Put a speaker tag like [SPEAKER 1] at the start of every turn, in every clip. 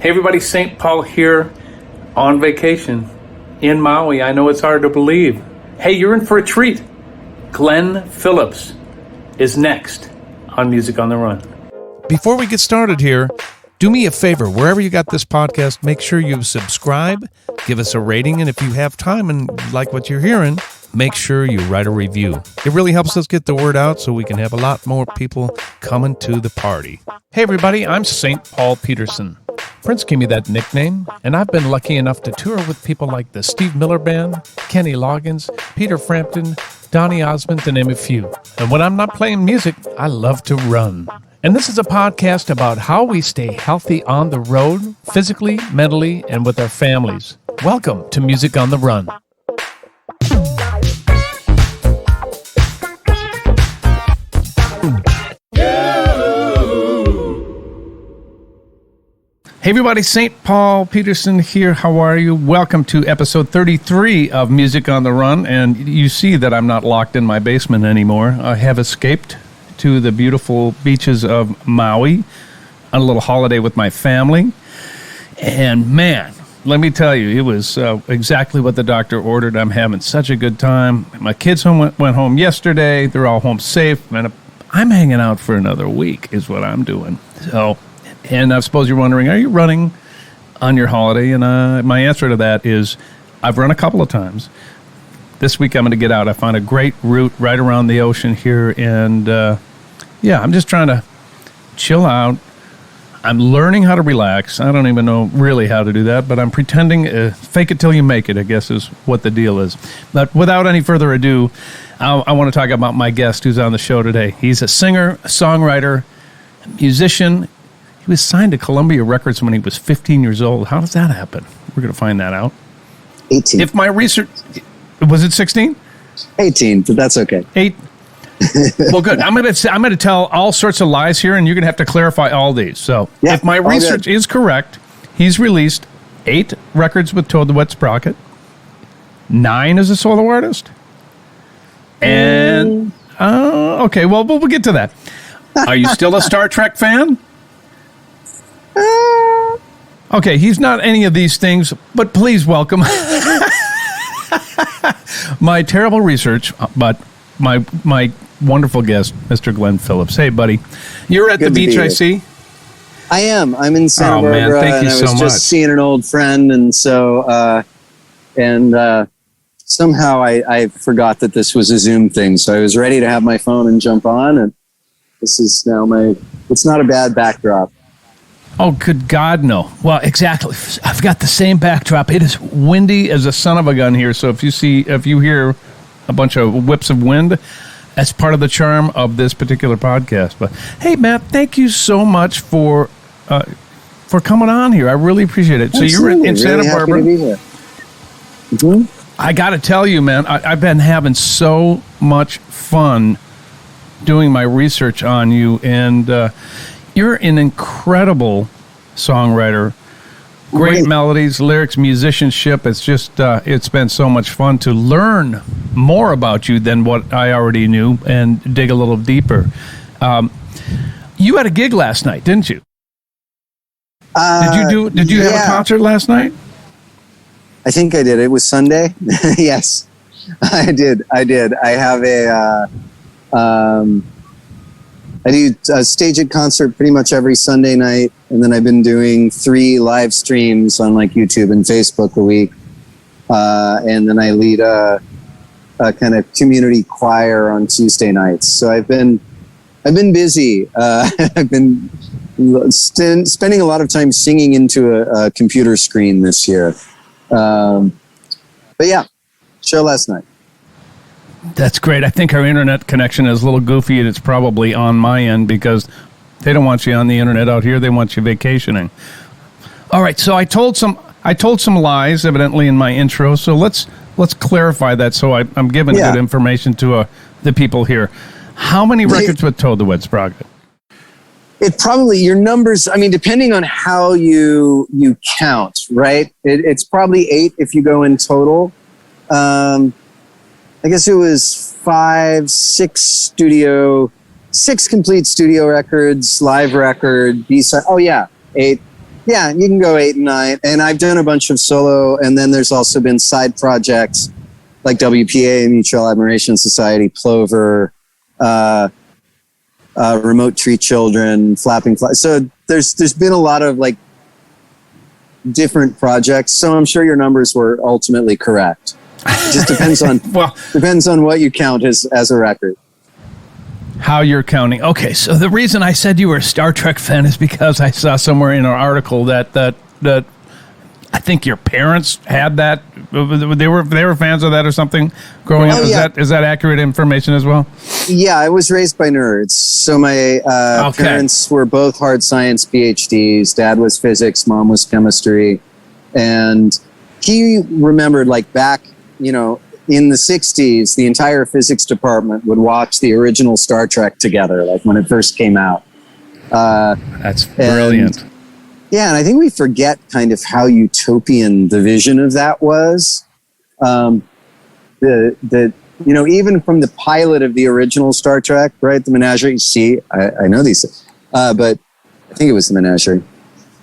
[SPEAKER 1] Hey everybody, St. Paul here on vacation in Maui. I know it's hard to believe. Hey, you're in for a treat. Glen Phillips is next on Music on the Run.
[SPEAKER 2] Before we get started here, do me a favor. Wherever you got this podcast, make sure you subscribe, give us a rating, and if you have time and like what you're hearing, make sure you write a review. It really helps us get the word out so we can have a lot more people coming to the party. Hey everybody, I'm St. Paul Peterson. Prince gave me that nickname, and I've been lucky enough to tour with people like the Steve Miller Band, Kenny Loggins, Peter Frampton, Donny Osmond, to name a few. And when I'm not playing music, I love to run. And this is a podcast about how we stay healthy on the road, physically, mentally, and with our families. Welcome to Music on the Run. Hey everybody, St. Paul Peterson here. How are you? Welcome to episode 33 of Music on the Run. And you see that I'm not locked in my basement anymore. I have escaped to the beautiful beaches of Maui on a little holiday with my family. And man, let me tell you, it was exactly what the doctor ordered. I'm having such a good time. My kids went home yesterday. They're all home safe. And I'm hanging out for another week is what I'm doing. And I suppose you're wondering, are you running on your holiday? And my answer to that is I've run a couple of times. This week I'm going to get out. I found a great route right around the ocean here. And, I'm just trying to chill out. I'm learning how to relax. I don't even know really how to do that, but I'm pretending. Fake it till you make it, I guess, is what the deal is. But without any further ado, I want to talk about my guest who's on the show today. He's a singer, songwriter, musician. He was signed to Columbia Records when he was 15 years old. How does that happen? We're going to find that out.
[SPEAKER 3] 18.
[SPEAKER 1] If my research... Was it 16?
[SPEAKER 3] 18, but that's okay.
[SPEAKER 1] 8. Well, good. I'm going to tell all sorts of lies here, and you're going to have to clarify all these. So, if my research is correct, he's released 8 records with Toad the Wet Sprocket, 9 as a solo artist, and... okay, well, we'll get to that. Are you still a Star Trek fan? Okay, he's not any of these things, but please welcome my terrible research, but my wonderful guest, Mr. Glen Phillips. Hey, buddy. You're at the beach, I see?
[SPEAKER 3] I am. I'm in Santa Barbara,
[SPEAKER 1] man, thank you
[SPEAKER 3] and I
[SPEAKER 1] so
[SPEAKER 3] was
[SPEAKER 1] much.
[SPEAKER 3] just seeing an old friend, and so, somehow I forgot that this was a Zoom thing, so I was ready to have my phone and jump on, and this is now it's not a bad backdrop.
[SPEAKER 1] Oh, good God, no. Well, exactly. I've got the same backdrop. It is windy as a son of a gun here. So if you hear a bunch of whips of wind, that's part of the charm of this particular podcast. But hey, Matt, thank you so much for coming on here. I really appreciate it.
[SPEAKER 3] Absolutely.
[SPEAKER 1] So you're in Santa Barbara.
[SPEAKER 3] Happy to be here. Mm-hmm.
[SPEAKER 1] I got to tell you, man, I've been having so much fun doing my research on you, and you're an incredible songwriter. Great melodies, lyrics, musicianship. It's just, it's been so much fun to learn more about you than what I already knew and dig a little deeper. You had a gig last night, didn't you? Did you have a concert last night?
[SPEAKER 3] I think I did. It was Sunday. Yes, I did. I have I do a staged concert pretty much every Sunday night, and then I've been doing 3 live streams on like YouTube and Facebook a week, and then I lead a kind of community choir on Tuesday nights. So I've been busy. I've been spending a lot of time singing into a computer screen this year. But yeah, show last night.
[SPEAKER 1] That's great. I think our internet connection is a little goofy, and it's probably on my end because they don't want you on the internet out here. They want you vacationing. All right, so I told some lies, evidently, in my intro. So let's clarify that. So I'm giving good information to the people here. How many records with Toad the Wet Sprocket?
[SPEAKER 3] It probably, your numbers, I mean, depending on how you count, right? It's probably 8 if you go in total. I guess it was 6 complete studio records, live record, B-side. Oh yeah, 8. Yeah, you can go 8 and 9. And I've done a bunch of solo, and then there's also been side projects like WPA, Mutual Admiration Society, Plover, Remote Tree Children, Flapping Fly. So there's been a lot of like different projects. So I'm sure your numbers were ultimately correct. It just depends on depends on what you count as a record.
[SPEAKER 1] How you're counting. Okay, so the reason I said you were a Star Trek fan is because I saw somewhere in an article that I think your parents had that. They were fans of that or something growing up. Is that accurate information as well?
[SPEAKER 3] Yeah, I was raised by nerds. So my parents were both hard science PhDs. Dad was physics, mom was chemistry. And he remembered like back, in the 60s, the entire physics department would watch the original Star Trek together, like when it first came out.
[SPEAKER 1] That's brilliant.
[SPEAKER 3] And I think we forget kind of how utopian the vision of that was. Even from the pilot of the original Star Trek, right? The Menagerie. See, I know these things, but I think it was the Menagerie.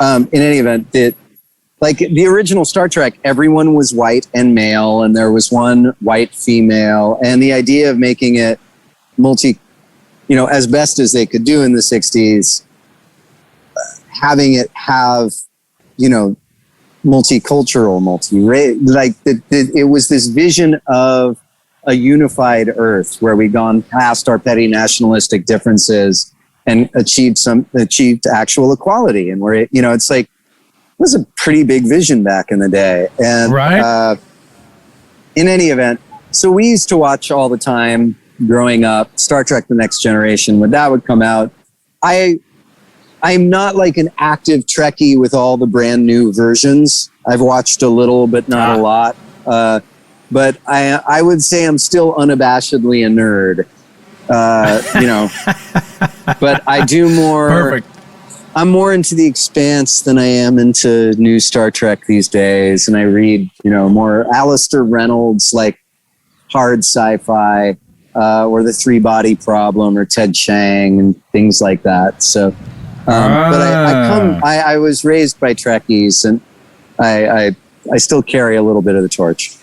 [SPEAKER 3] In any event, like the original Star Trek, everyone was white and male, and there was one white female. And the idea of making it as best as they could do in the 60s, having it have, multicultural, multi-race, it was this vision of a unified Earth where we'd gone past our petty nationalistic differences and achieved actual equality. And where it's like, it was a pretty big vision back in the day. And in any event, so we used to watch all the time growing up, Star Trek: The Next Generation. When that would come out, I'm not like an active Trekkie with all the brand new versions. I've watched a little, but not a lot. But I would say I'm still unabashedly a nerd. But I do more.
[SPEAKER 1] Perfect.
[SPEAKER 3] I'm more into The Expanse than I am into new Star Trek these days, and I read, more Alistair Reynolds, like hard sci-fi, or The Three-Body Problem, or Ted Chiang, and things like that. So, but I was raised by Trekkies, and I still carry a little bit of the torch.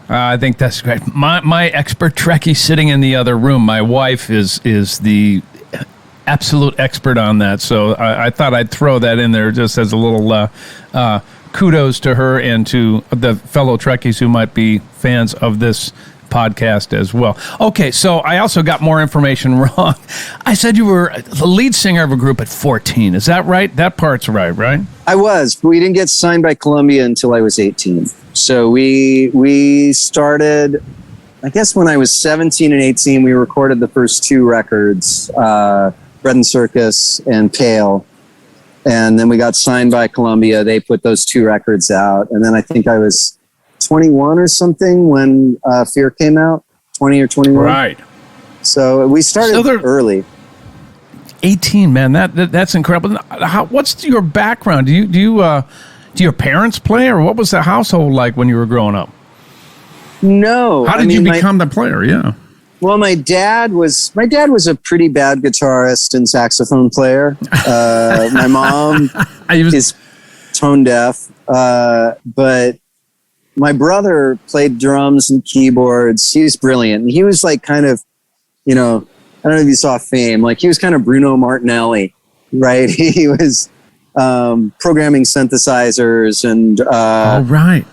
[SPEAKER 1] I think that's great. My expert Trekkie sitting in the other room. My wife is the absolute expert on that, so I thought I'd throw that in there just as a little kudos to her and to the fellow Trekkies who might be fans of this podcast as well. Okay, so I also got more information wrong. I said you were the lead singer of a group at 14. Is that right? That part's right?
[SPEAKER 3] I was, but we didn't get signed by Columbia until I was 18. So we started, I guess when I was 17 and 18, we recorded the first 2 records, Bread and Circus and Pale. And then we got signed by Columbia. They put those 2 records out. And then I think I was 21 or something when Fear came out, 20 or 21.
[SPEAKER 1] Right.
[SPEAKER 3] So we started early.
[SPEAKER 1] 18, man, that's incredible. What's your background? Do your parents play, or what was the household like when you were growing up?
[SPEAKER 3] No.
[SPEAKER 1] How did you become the player? Yeah.
[SPEAKER 3] Well, my dad was a pretty bad guitarist and saxophone player. My mom is tone deaf, but my brother played drums and keyboards. He was brilliant. And he was like kind of, I don't know if you saw Fame, like he was kind of Bruno Martinelli, right? He was programming synthesizers and
[SPEAKER 1] right.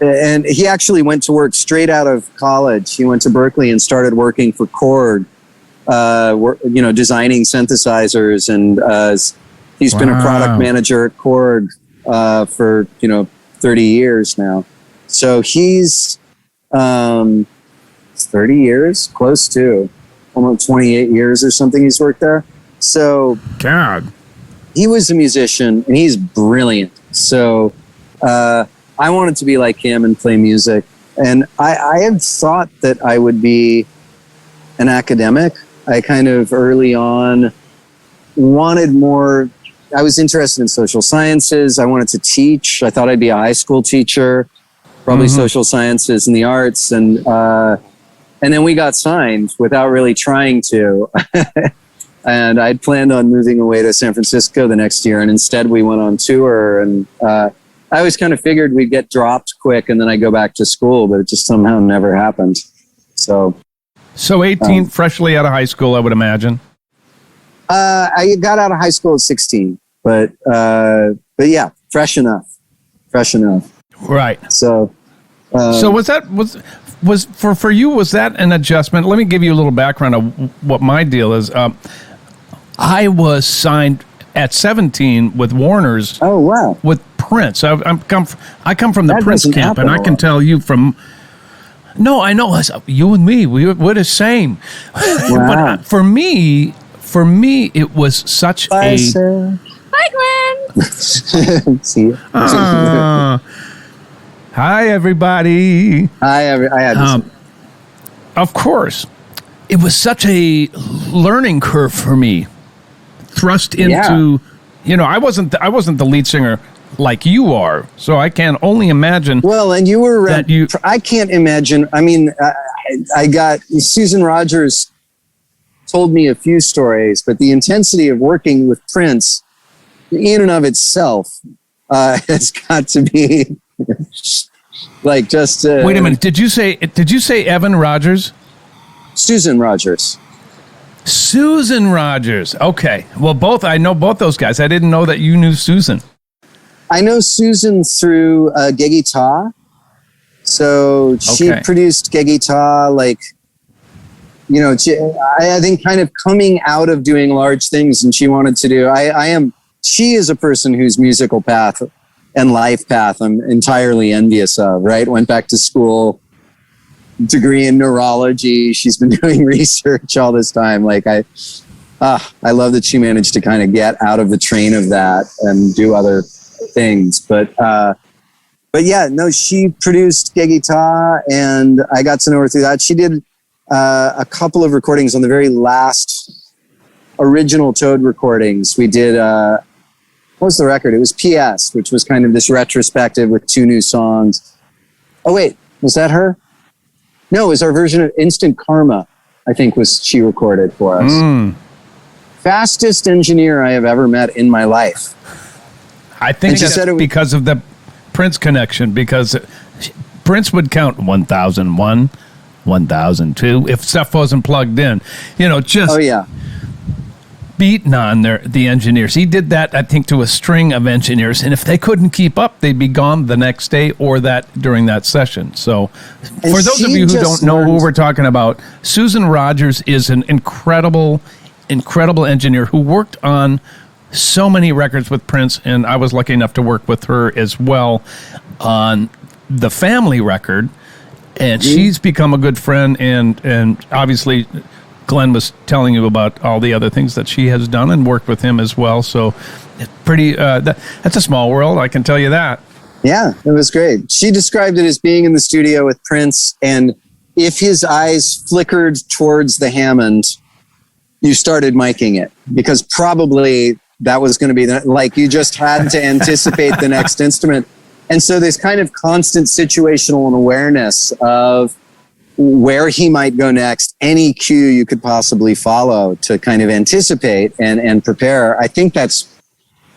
[SPEAKER 3] And he actually went to work straight out of college. He went to Berkeley and started working for Korg, designing synthesizers. And he's been a product manager at Korg for 30 years now. So he's 30 years, close to almost 28 years or something. He's worked there. So
[SPEAKER 1] God,
[SPEAKER 3] he was a musician and he's brilliant. So I wanted to be like him and play music. And I had thought that I would be an academic. I kind of early on wanted more. I was interested in social sciences. I wanted to teach. I thought I'd be a high school teacher, probably social sciences and the arts. And then we got signed without really trying to. And I'd planned on moving away to San Francisco the next year, and instead we went on tour. And I always kind of figured we'd get dropped quick, and then I'd go back to school, but it just somehow never happened. So
[SPEAKER 2] 18, freshly out of high school, I would imagine.
[SPEAKER 3] I got out of high school at 16, but yeah, fresh enough.
[SPEAKER 2] Right.
[SPEAKER 3] So
[SPEAKER 2] was for you, was that an adjustment? Let me give you a little background of what my deal is. I was signed at 17 with Warner's.
[SPEAKER 3] Oh, wow.
[SPEAKER 2] With Prince. I come from the
[SPEAKER 3] That
[SPEAKER 2] Prince
[SPEAKER 3] doesn't
[SPEAKER 2] camp,
[SPEAKER 3] happen
[SPEAKER 2] and I
[SPEAKER 3] a
[SPEAKER 2] can
[SPEAKER 3] lot.
[SPEAKER 2] tell you from. No, I know. You and me, we're the same.
[SPEAKER 3] Wow.
[SPEAKER 2] But for me, it was such
[SPEAKER 3] Bye,
[SPEAKER 2] a.
[SPEAKER 3] sir.
[SPEAKER 4] Bye, Glenn.
[SPEAKER 3] See you.
[SPEAKER 2] Hi, everybody.
[SPEAKER 3] I had this.
[SPEAKER 2] Of course, it was such a learning curve for me. Thrust into, I wasn't the lead singer like you are, so I can only imagine.
[SPEAKER 3] Well, and you were
[SPEAKER 2] that you.
[SPEAKER 3] I can't imagine. I mean, I got Susan Rogers told me a few stories, but the intensity of working with Prince, in and of itself, has got to be like just.
[SPEAKER 2] Wait a minute! Did you say Evan Rogers?
[SPEAKER 3] Susan Rogers.
[SPEAKER 2] Susan Rogers. Okay. Well, I know both those guys. I didn't know that you knew Susan.
[SPEAKER 3] I know Susan through Geggy Ta. So she produced Geggy Ta, like, I think kind of coming out of doing large things, and she wanted to do. She is a person whose musical path and life path I'm entirely envious of, right? Went back to school, degree in neurology. She's been doing research all this time. Like I love that she managed to kind of get out of the train of that and do other things. But yeah, no, she produced Geggy Ta, and I got to know her through that. She did a couple of recordings on the very last original Toad recordings. We did, what was the record? It was PS, which was kind of this retrospective with 2 new songs. Oh, wait, was that her? No, it was our version of Instant Karma, I think she recorded for us. Fastest engineer I have ever met in my life.
[SPEAKER 2] I think that's because of the Prince connection, because Prince would count 1001, 1002 if stuff wasn't plugged in. Just beating on the engineers. He did that, I think, to a string of engineers, and if they couldn't keep up, they'd be gone the next day or during that session. So for those of you who don't know who we're talking about, Susan Rogers is an incredible engineer who worked on so many records with Prince, and I was lucky enough to work with her as well on the Family record, and she's become a good friend, and obviously Glenn was telling you about all the other things that she has done and worked with him as well. So it's pretty, that's a small world, I can tell you that.
[SPEAKER 3] Yeah, it was great. She described it as being in the studio with Prince, and if his eyes flickered towards the Hammond, you started miking it, because probably that was going to be like you just had to anticipate the next instrument. And so this kind of constant situational awareness of where he might go next, any cue you could possibly follow to kind of anticipate and prepare. I think that's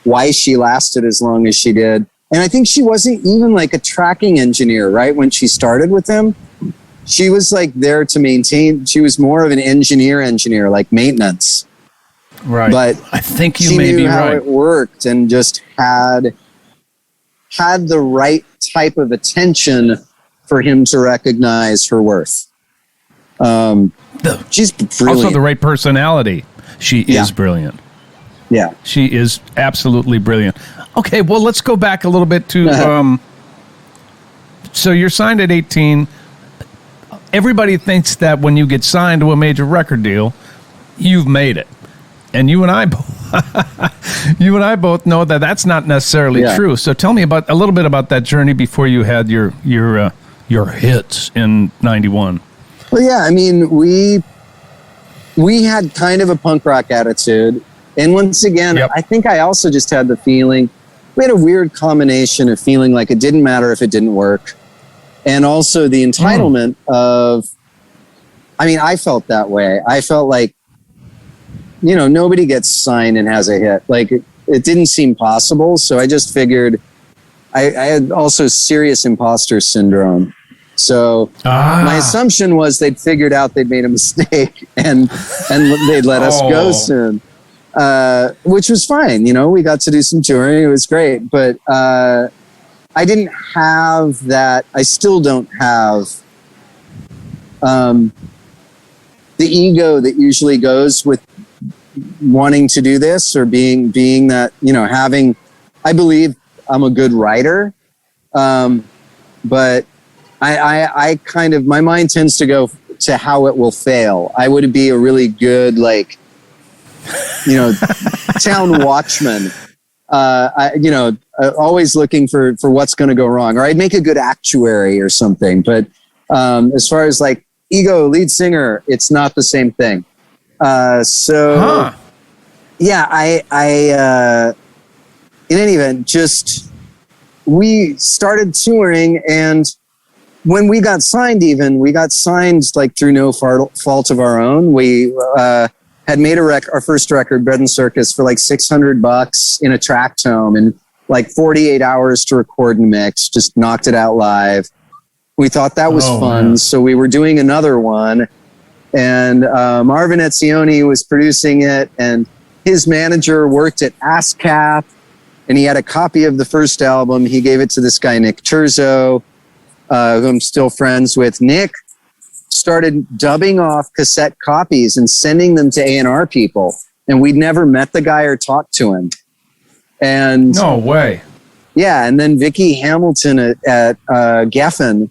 [SPEAKER 3] why she lasted as long as she did. And I think she wasn't even like a tracking engineer, right? When she started with him, she was like there to maintain. She was more of an engineer, like maintenance.
[SPEAKER 2] Right.
[SPEAKER 3] But
[SPEAKER 2] I think you
[SPEAKER 3] she
[SPEAKER 2] may
[SPEAKER 3] knew
[SPEAKER 2] be
[SPEAKER 3] how
[SPEAKER 2] right.
[SPEAKER 3] it worked and just had the right type of attention for him to recognize her worth. She's brilliant.
[SPEAKER 2] Also the right personality. She is brilliant.
[SPEAKER 3] Yeah.
[SPEAKER 2] She is absolutely brilliant. Okay, well, let's go back a little bit to... so you're signed at 18. Everybody thinks that when you get signed to a major record deal, you've made it. And you and I both know that that's not necessarily true. So tell me a little bit about that journey before you had your hits in 91.
[SPEAKER 3] Well, yeah, I mean, we had kind of a punk rock attitude. And once again, I think I also just had the feeling, we had a weird combination of feeling like it didn't matter if it didn't work. And also the entitlement of, I mean, I felt that way. I felt like nobody gets signed and has a hit. Like it didn't seem possible. So I just figured I had also serious imposter syndrome. So my assumption was they'd figured out they'd made a mistake and they'd let us go soon, which was fine. We got to do some touring. It was great. But I didn't have that. I still don't have the ego that usually goes with wanting to do this or being that, having, I believe I'm a good writer. But I kind of, my mind tends to go to how it will fail. I would be a really good, town watchman. Always looking for what's going to go wrong, or I'd make a good actuary or something. But as far as ego, lead singer, it's not the same thing. In any event, we started touring, and when we got signed, through no fault of our own. We had made our first record, Bread and Circus, for $600 in a track tome and 48 hours to record and mix. Just knocked it out live. We thought that was fun, so we were doing another one, and Marvin Etzioni was producing it, and his manager worked at ASCAP, and he had a copy of the first album. He gave it to this guy, Nick Terzo, who I'm still friends with. Nick started dubbing off cassette copies and sending them to A&R people, and we'd never met the guy or talked to him. And
[SPEAKER 1] no way.
[SPEAKER 3] Yeah, and then Vicki Hamilton at Geffen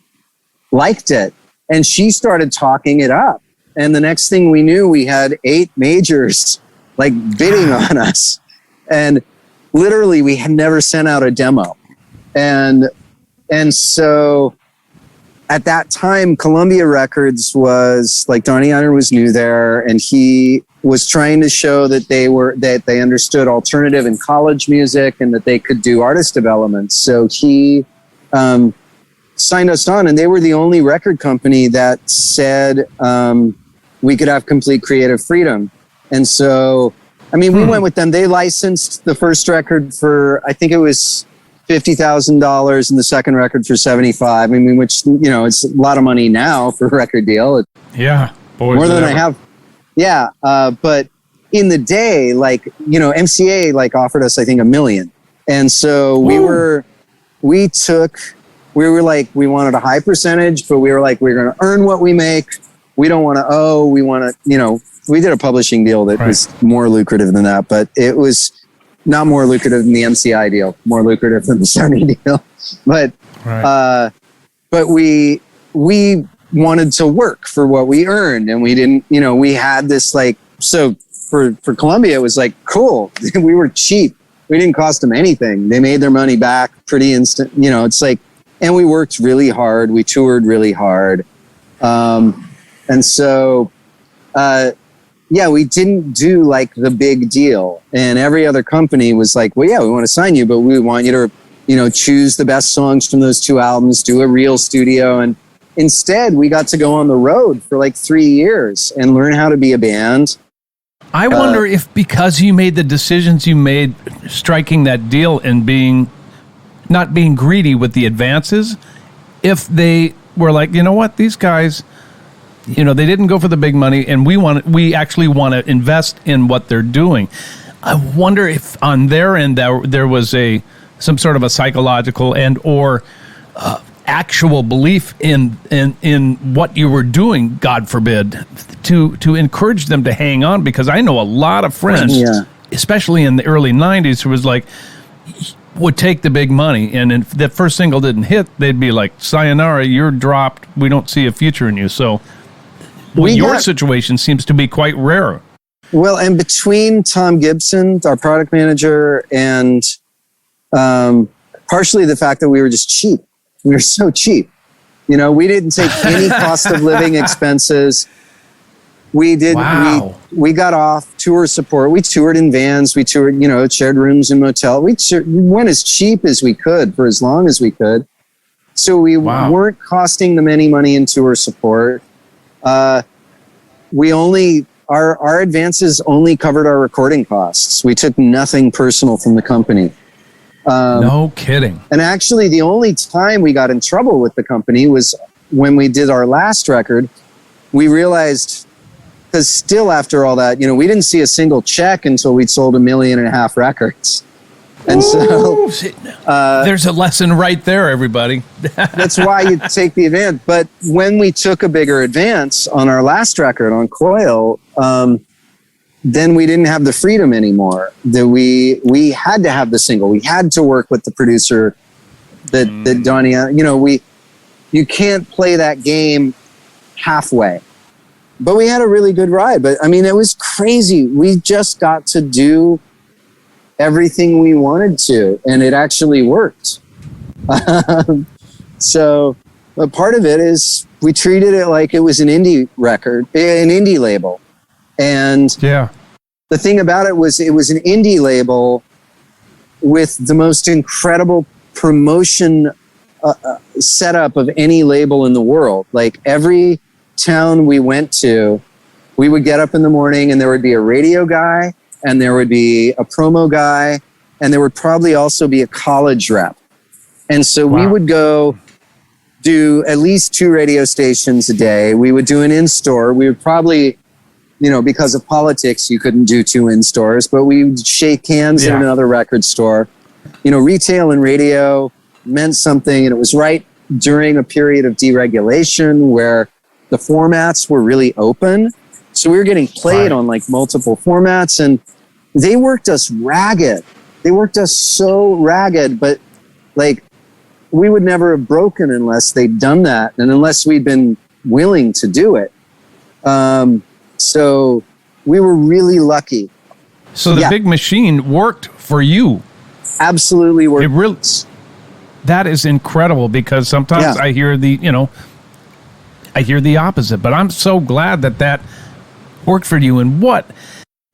[SPEAKER 3] liked it, and she started talking it up. And the next thing we knew, we had 8 majors bidding on us, and literally we had never sent out a demo. And so at that time, Columbia Records was Donnie Ienner was new there, and he was trying to show that they understood alternative and college music and that they could do artist development. So he signed us on, and they were the only record company that said we could have complete creative freedom. And so, we went with them. They licensed the first record for, I think it was $50,000, and the second record for $75,000. Which, it's a lot of money now for a record deal.
[SPEAKER 1] Yeah.
[SPEAKER 3] More than I have. Yeah. But in the day, MCA offered us, I think, $1 million. And so we wanted a high percentage, but we were we're going to earn what we make. We don't want to owe. We want to, we did a publishing deal that was more lucrative than that, but it was not more lucrative than the MCI deal, more lucrative than the Sony deal. But, but we wanted to work for what we earned, and we didn't, we had this so for Columbia, it was cool. We were cheap. We didn't cost them anything. They made their money back pretty instant. It's and we worked really hard. We toured really hard. And so, we didn't do the big deal. And every other company was well, yeah, we want to sign you, but we want you to, choose the best songs from those 2 albums, do a real studio. And instead, we got to go on the road for 3 years and learn how to be a band.
[SPEAKER 1] I wonder if because you made the decisions you made, striking that deal and not being greedy with the advances, if they were you know what, these guys, they didn't go for the big money, and we actually want to invest in what they're doing. I wonder if on their end there was some sort of a psychological and or actual belief in what you were doing, God forbid, to encourage them to hang on, because I know a lot of friends, especially in the early 90s, who was would take the big money, and if the first single didn't hit, they'd be sayonara, you're dropped, we don't see a future in you. So your situation seems to be quite rare.
[SPEAKER 3] Well, and between Tom Gibson, our product manager, and partially the fact that we were just cheap. We were so cheap. We didn't take any cost of living expenses. We did. Wow. We got off tour support. We toured in vans. We toured, shared rooms in motel. We went as cheap as we could for as long as we could. So we weren't costing them any money in tour support. We only our advances only covered our recording costs. We took nothing personal from the company.
[SPEAKER 1] No kidding.
[SPEAKER 3] And actually, the only time we got in trouble with the company was when we did our last record. We realized, because still after all that, we didn't see a single check until we'd sold 1.5 million records. And so
[SPEAKER 1] there's a lesson right there, everybody.
[SPEAKER 3] that's why you take the advance. But when we took a bigger advance on our last record, on Coil, then we didn't have the freedom anymore. That we had to have the single. We had to work with the producer that Donnie, you can't play that game halfway. But we had a really good ride. But I mean, it was crazy. We just got to do everything we wanted to, and it actually worked. So a part of it is we treated it like it was an indie record, an indie label. And the thing about it was an indie label with the most incredible promotion setup of any label in the world. Like every town we went to, we would get up in the morning and there would be a radio guy, and there would be a promo guy, and there would probably also be a college rep. And so we would go do at least 2 radio stations a day. We would do an in-store. We would probably, because of politics, you couldn't do 2 in-stores, but we would shake hands in another record store. Retail and radio meant something, and it was right during a period of deregulation where the formats were really open. So we were getting played on like multiple formats, and they worked us ragged. They worked us so ragged, but like we would never have broken unless they'd done that, and unless we'd been willing to do it. So we were really lucky.
[SPEAKER 1] So the big machine worked for you.
[SPEAKER 3] Absolutely worked.
[SPEAKER 1] It really, that is incredible, because sometimes I hear I hear the opposite, but I'm so glad that worked for you. And what?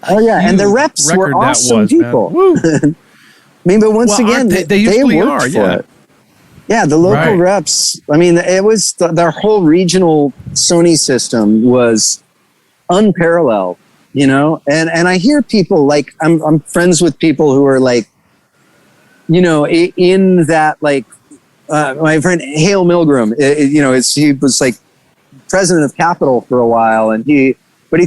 [SPEAKER 3] Oh yeah, and the reps were awesome people. I mean, but once again,
[SPEAKER 1] they usually
[SPEAKER 3] worked for it. Yeah, the local reps. I mean, it was their whole regional Sony system was unparalleled. And I hear people like I'm friends with people who are like, in that like my friend Hale Milgram. He was like president of Capitol for a while, and he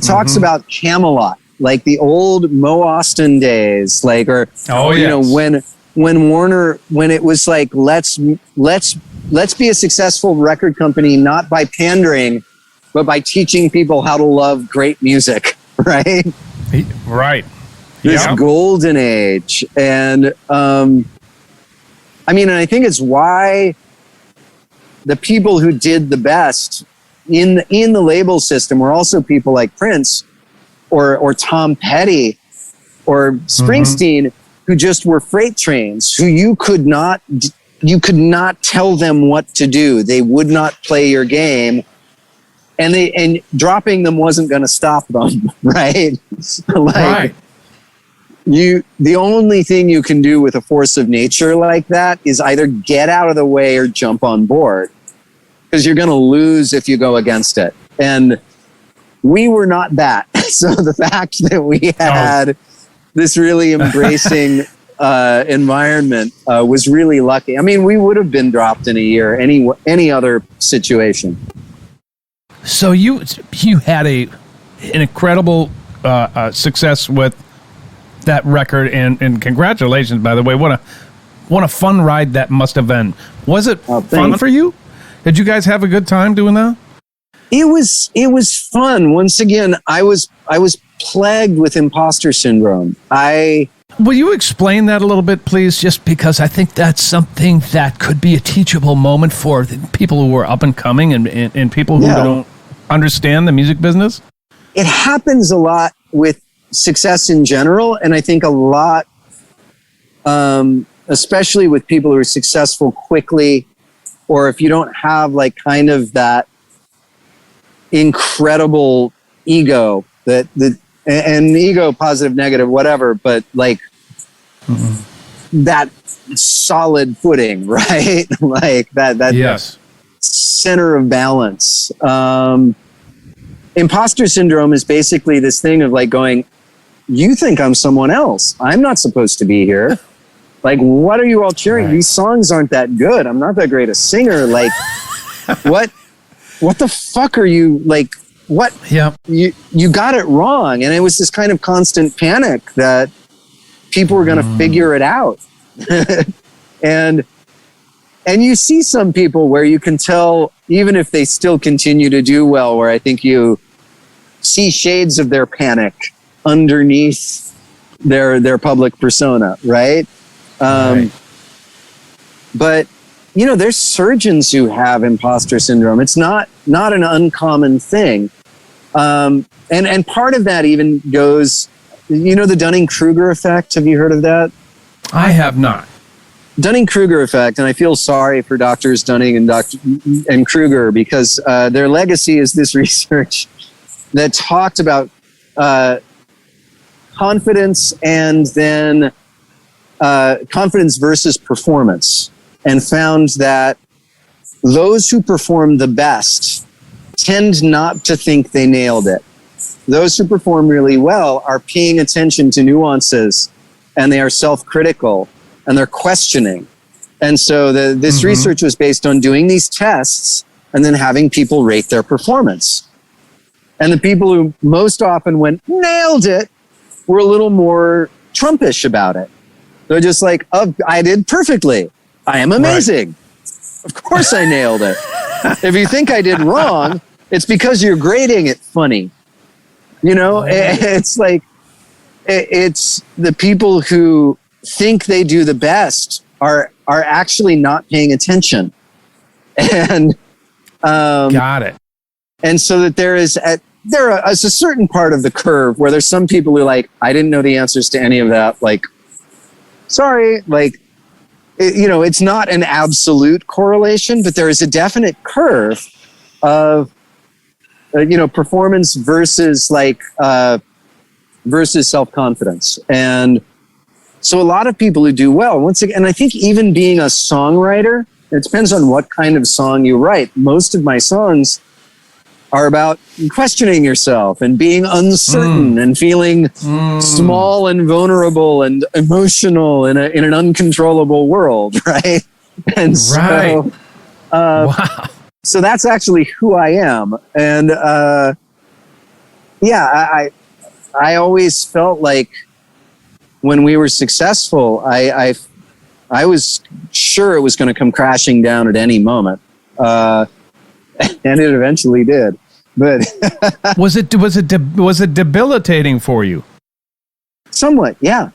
[SPEAKER 3] talks about Camelot, like the old Mo Austin days, like, or when Warner, when it was like, let's be a successful record company, not by pandering, but by teaching people how to love great music, right?
[SPEAKER 1] Right.
[SPEAKER 3] This golden age. And and I think it's why the people who did the best in the label system were also people like Prince or Tom Petty or Springsteen, who just were freight trains, who you could not tell them what to do. They would not play your game, and dropping them wasn't going to stop them, right? The only thing you can do with a force of nature like that is either get out of the way or jump on board, because you're going to lose if you go against it. And we were not that. So the fact that we had this really embracing environment was really lucky. I mean, we would have been dropped in a year, any other situation.
[SPEAKER 1] So you had an incredible success with that record, and congratulations, by the way. What a fun ride that must have been. Was it fun for you? Did you guys have a good time doing that?
[SPEAKER 3] It was fun. Once again, I was plagued with imposter syndrome.
[SPEAKER 1] Will you explain that a little bit, please? Just because I think that's something that could be a teachable moment for the people who are up and coming and people who don't understand the music business.
[SPEAKER 3] It happens a lot with success in general, and I think a lot, especially with people who are successful quickly, or if you don't have like kind of that incredible ego and ego, positive, negative, whatever, but like that solid footing, right? Like that center of balance. Imposter syndrome is basically this thing of like going, you think I'm someone else. I'm not supposed to be here. Like, what are you all cheering?
[SPEAKER 1] Right.
[SPEAKER 3] These songs aren't that good. I'm not that great a singer. Like, what the fuck are you, like, what?
[SPEAKER 1] Yeah.
[SPEAKER 3] You got it wrong. And it was this kind of constant panic that people were going to figure it out. And you see some people where you can tell, even if they still continue to do well, where I think you see shades of their panic underneath their public persona, right?
[SPEAKER 1] Right.
[SPEAKER 3] But, you know, there's surgeons who have imposter syndrome. It's not an uncommon thing. And part of that even goes, you know, the Dunning-Kruger effect. Have you heard of that?
[SPEAKER 1] I have not.
[SPEAKER 3] Dunning-Kruger effect, and I feel sorry for doctors Dunning and Kruger, because their legacy is this research that talked about confidence and then confidence versus performance, and found that those who perform the best tend not to think they nailed it. Those who perform really well are paying attention to nuances, and they are self-critical, and they're questioning. And so this research was based on doing these tests and then having people rate their performance. And the people who most often went, nailed it, were a little more Trumpish about it. They're just like, oh, I did perfectly. I am amazing. Right. Of course I nailed it. If you think I did wrong, it's because you're grading it funny. You know, it's like, it's the people who think they do the best are actually not paying attention. And
[SPEAKER 1] got it.
[SPEAKER 3] And so that there is a certain part of the curve where there's some people who are like, I didn't know the answers to any of that. Like, sorry, like, you know, it's not an absolute correlation, but there is a definite curve of, you know, performance versus like, versus self-confidence. And so a lot of people who do well, once again, and I think even being a songwriter, it depends on what kind of song you write. Most of my songs are about questioning yourself and being uncertain and feeling small and vulnerable and emotional in an uncontrollable world, right? And so,
[SPEAKER 1] wow.
[SPEAKER 3] So that's actually who I am. And yeah, I always felt like when we were successful, I was sure it was going to come crashing down at any moment. And it eventually did. But
[SPEAKER 1] was it debilitating for you?
[SPEAKER 3] Somewhat, yeah.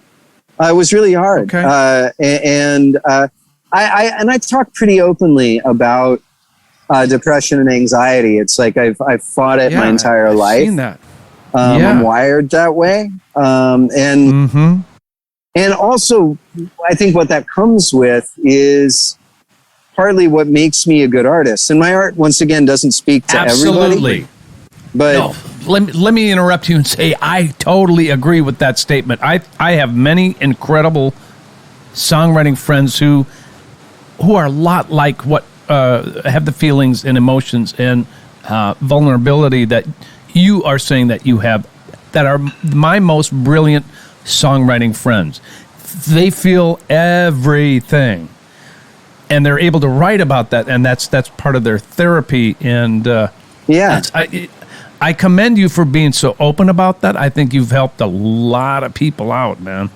[SPEAKER 3] It was really hard.
[SPEAKER 1] Okay.
[SPEAKER 3] And I talk pretty openly about depression and anxiety. It's like I've fought it my entire life.
[SPEAKER 1] I've seen that.
[SPEAKER 3] I'm wired that way. And also, I think what that comes with is partly what makes me a good artist. And my art, once again, doesn't speak to everybody. But
[SPEAKER 1] no, let me interrupt you and say I totally agree with that statement. I have many incredible songwriting friends who are a lot like what have the feelings and emotions and vulnerability that you are saying that you have, that are my most brilliant songwriting friends. They feel everything, and they're able to write about that, and that's part of their therapy. And I commend you for being so open about that. I think you've helped a lot of people out, man.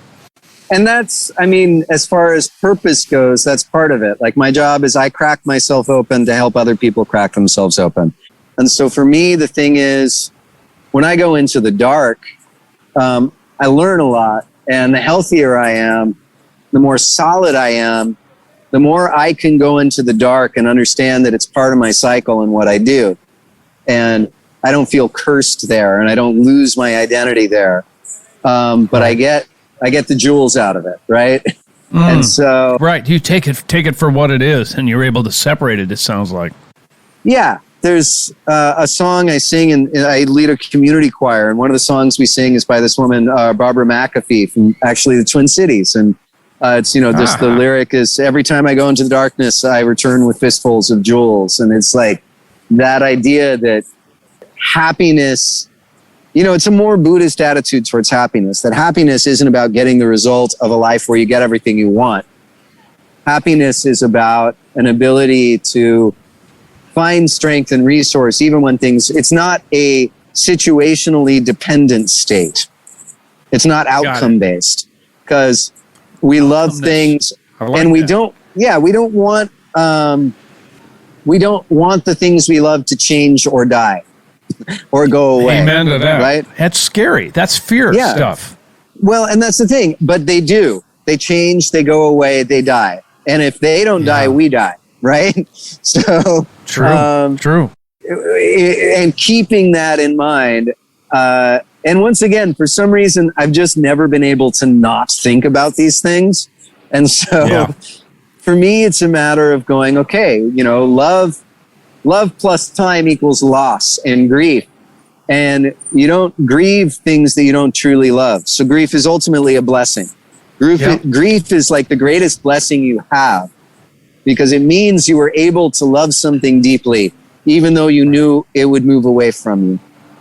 [SPEAKER 3] And that's, I mean, as far as purpose goes, that's part of it. Like, my job is I crack myself open to help other people crack themselves open. And so for me, the thing is, when I go into the dark, I learn a lot. And the healthier I am, the more solid I am, the more I can go into the dark and understand that it's part of my cycle and what I do. And I don't feel cursed there, and I don't lose my identity there. But I get the jewels out of it, right? And so,
[SPEAKER 1] right, you take it for what it is, and you're able to separate it. It sounds like,
[SPEAKER 3] yeah. There's a song I sing, and I lead a community choir, and one of the songs we sing is by this woman, Barbara McAfee, from actually the Twin Cities, and it's, you know, just the lyric is, every time I go into the darkness, I return with fistfuls of jewels. And it's like that idea that happiness, it's a more Buddhist attitude towards happiness, that happiness isn't about getting the result of a life where you get everything you want. Happiness is about an ability to find strength and resource even when it's not a situationally dependent state. It's not outcome based, because we love things and we don't want the things we love to change or die or go away.
[SPEAKER 2] Amen to that.
[SPEAKER 3] Right?
[SPEAKER 2] That's scary. That's fear stuff.
[SPEAKER 3] Well, and that's the thing, but they do. They change, they go away, they die. And if they don't die, we die, right? So
[SPEAKER 2] True.
[SPEAKER 3] And keeping that in mind, and once again, for some reason, I've just never been able to not think about these things. And so for me, it's a matter of going, okay, love plus time equals loss and grief. And you don't grieve things that you don't truly love. So grief is ultimately a blessing. Grief is like the greatest blessing you have, because it means you were able to love something deeply, even though you knew it would move away from you.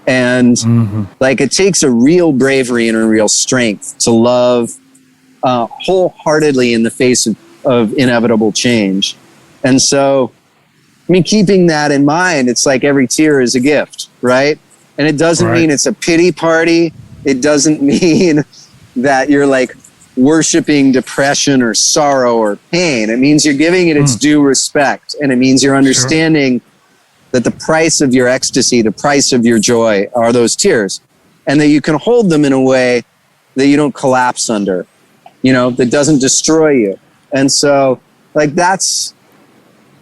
[SPEAKER 3] And it takes a real bravery and a real strength to love wholeheartedly in the face of inevitable change. And so, keeping that in mind, it's like every tear is a gift, right? And it doesn't mean it's a pity party. It doesn't mean that you're worshiping depression or sorrow or pain. It means you're giving it its due respect. And it means you're understanding that the price of your ecstasy, the price of your joy are those tears, and that you can hold them in a way that you don't collapse under, that doesn't destroy you. And so that's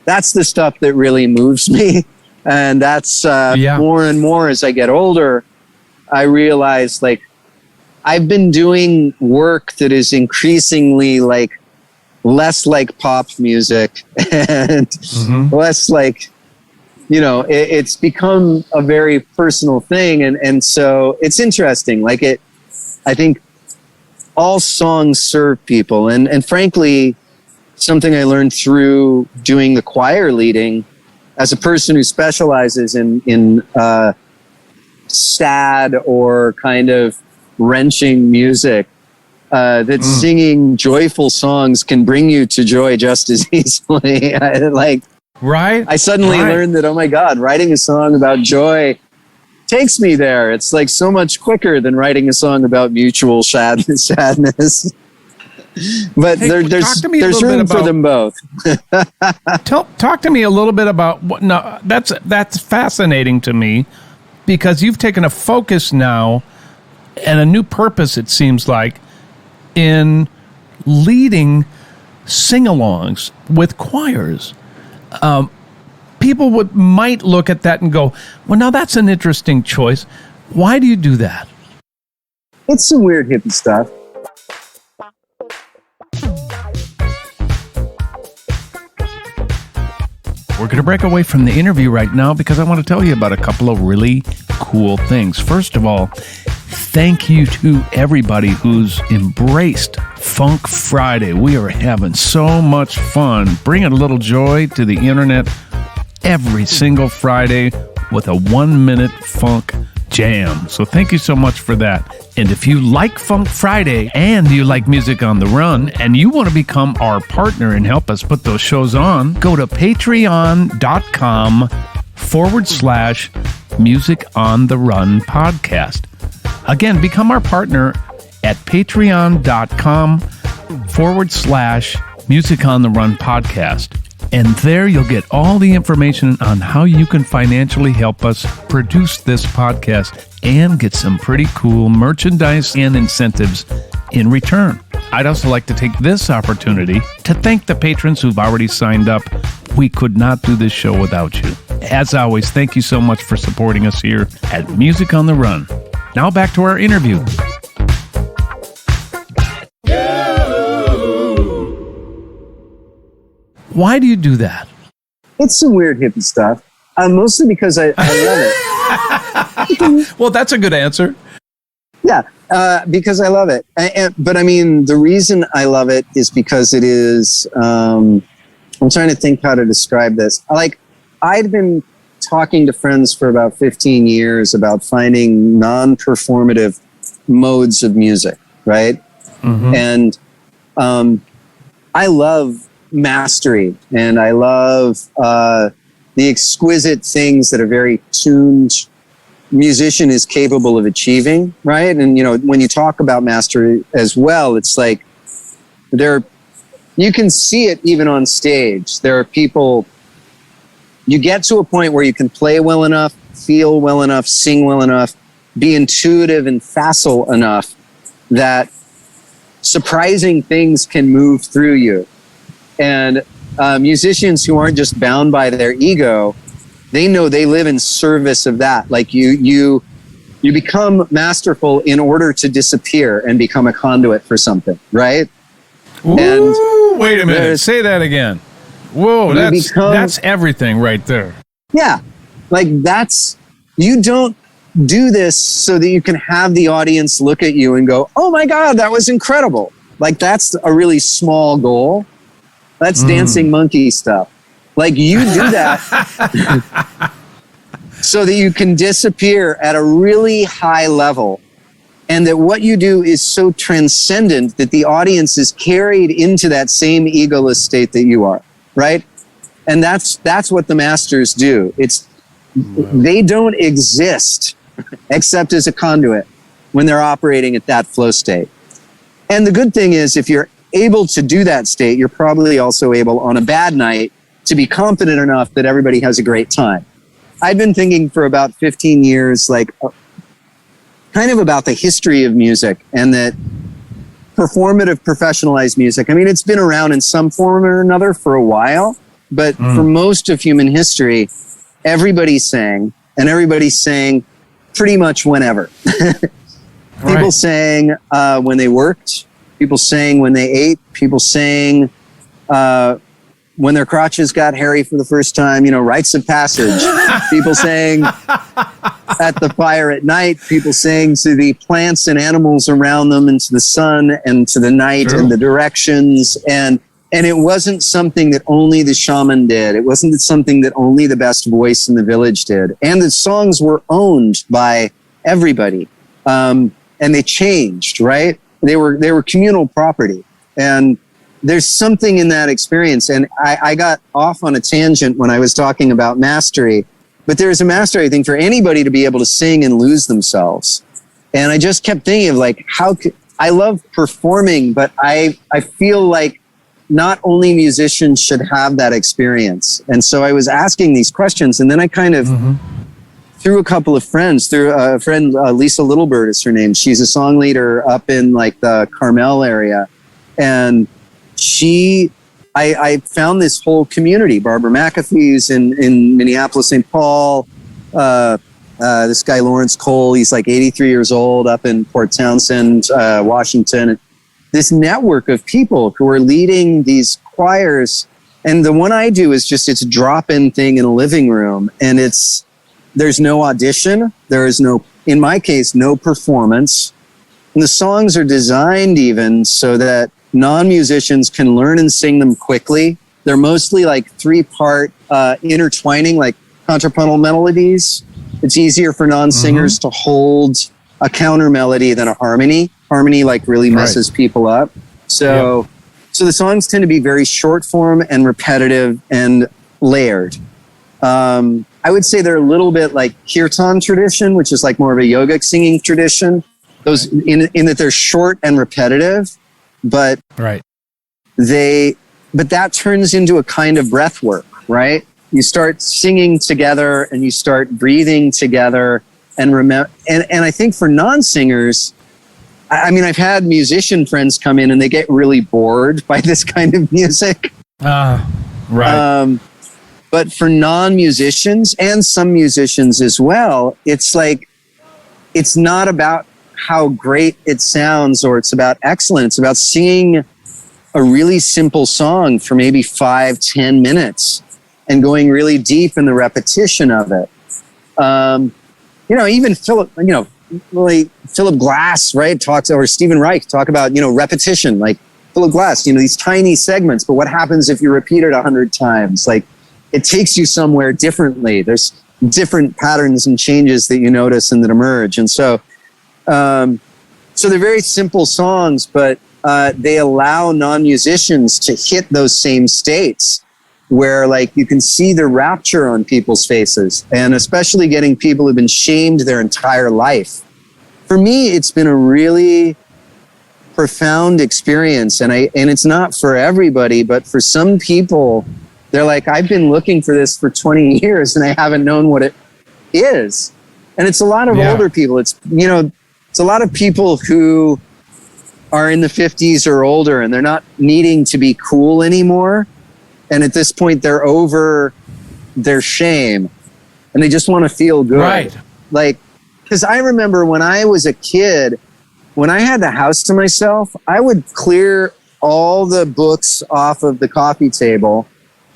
[SPEAKER 3] the stuff that really moves me. And that's more and more as I get older, I realize I've been doing work that is increasingly less like pop music and less it's become a very personal thing. And so it's interesting. I think all songs serve people. And frankly, something I learned through doing the choir leading as a person who specializes in sad or kind of wrenching music, that singing joyful songs can bring you to joy just as easily. I suddenly learned that, oh my God, writing a song about joy takes me there. It's so much quicker than writing a song about mutual sadness. But there's room for them both.
[SPEAKER 2] Talk to me a little bit about that's fascinating to me, because you've taken a focus now and a new purpose, it seems like, in leading sing-alongs with choirs. People might look at that and go, well, now that's an interesting choice. Why do you do that?
[SPEAKER 3] It's some weird hippie stuff.
[SPEAKER 2] We're going to break away from the interview right now because I want to tell you about a couple of really cool things. First of all, thank you to everybody who's embraced Funk Friday. We are having so much fun bringing a little joy to the internet every single Friday with a 1-minute funk jam. So thank you so much for that. And if you like Funk Friday and you like Music on the Run and you want to become our partner and help us put those shows on, go to patreon.com/Music on the Run podcast. Again, become our partner at patreon.com/Music on the Run podcast. And there you'll get all the information on how you can financially help us produce this podcast and get some pretty cool merchandise and incentives in return. I'd also like to take this opportunity to thank the patrons who've already signed up. We could not do this show without you. As always, thank you so much for supporting us here at Music on the Run. Now back to our interview. Why do you do that?
[SPEAKER 3] It's some weird hippie stuff. Mostly because I love
[SPEAKER 2] it. Well, that's a good answer.
[SPEAKER 3] Yeah, because I love it. But I mean, the reason I love it is because it is, I'm trying to think how to describe this. I'd been talking to friends for about 15 years about finding non-performative modes of music, right? Mm-hmm. And I love mastery, and I love the exquisite things that a very tuned musician is capable of achieving, right? And, you know, when you talk about mastery as well, it's like you can see it even on stage. There are people, you get to a point where you can play well enough, feel well enough, sing well enough, be intuitive and facile enough that surprising things can move through you. And musicians who aren't just bound by their ego, they know they live in service of that. Like you become masterful in order to disappear and become a conduit for something, right?
[SPEAKER 1] Ooh,
[SPEAKER 3] and
[SPEAKER 1] wait a minute. Say that again. Whoa, that's everything right there.
[SPEAKER 3] Yeah. Like you don't do this so that you can have the audience look at you and go, oh my God, that was incredible. Like that's a really small goal. That's dancing monkey stuff. Like you do that so that you can disappear at a really high level, and that what you do is so transcendent that the audience is carried into that same egoless state that you are, right? And that's what the masters do. They don't exist except as a conduit when they're operating at that flow state. And the good thing is, if you're able to do that state, you're probably also able on a bad night to be confident enough that everybody has a great time. I've been thinking for about 15 years, like kind of about the history of music, and that performative, professionalized music, I mean, it's been around in some form or another for a while, but for most of human history, everybody sang, and everybody sang pretty much whenever. People sang when they worked. People sang when they ate. People sang when their crotches got hairy for the first time, you know, rites of passage. People sang at the fire at night. People sang to the plants and animals around them, and to the sun and to the night and the directions. And it wasn't something that only the shaman did. It wasn't something that only the best voice in the village did. And the songs were owned by everybody. And they changed, right? They were communal property. And there's something in that experience. And I got off on a tangent when I was talking about mastery, but there's a mastery, I think, for anybody to be able to sing and lose themselves. And I just kept thinking of like, I love performing, but I feel like not only musicians should have that experience. And so I was asking these questions, and then I kind of through a couple of friends, through a friend, Lisa Littlebird is her name. She's a song leader up in like the Carmel area. And I found this whole community. Barbara McAfee's in Minneapolis, St. Paul. This guy, Lawrence Cole, he's like 83 years old up in Port Townsend, Washington. This network of people who are leading these choirs. And the one I do is just, it's a drop-in thing in a living room. And there's no audition. There is no, in my case, no performance. And the songs are designed even so that non-musicians can learn and sing them quickly. They're mostly like 3-part intertwining, like contrapuntal melodies. It's easier for non-singers to hold a counter melody than a harmony. Harmony like really messes people up. So the songs tend to be very short form and repetitive and layered. I would say they're a little bit like kirtan tradition, which is like more of a yogic singing tradition. Those in that they're short and repetitive, but that turns into a kind of breath work, right? You start singing together and you start breathing together and remember. And I think for non-singers, I mean, I've had musician friends come in and they get really bored by this kind of music. But for non-musicians and some musicians as well, it's like, it's not about how great it sounds or it's about excellence. It's about singing a really simple song for maybe 5-10 minutes and going really deep in the repetition of it. Even Philip Glass, right, talks, or Stephen Reich talk about, repetition, like Philip Glass, these tiny segments, but what happens if you repeat it 100 times? Like, it takes you somewhere differently. different patterns and changes that you notice and that emerge. And so they're very simple songs, but they allow non-musicians to hit those same states where like you can see the rapture on people's faces, and especially getting people who've been shamed their entire life. For me, it's been a really profound experience, and it's not for everybody, but for some people, they're like, I've been looking for this for 20 years and I haven't known what it is. And it's a lot of older people. It's a lot of people who are in the 50s or older, and they're not needing to be cool anymore. And at this point, they're over their shame and they just want to feel good.
[SPEAKER 1] Right.
[SPEAKER 3] Like, because I remember when I was a kid, when I had the house to myself, I would clear all the books off of the coffee table.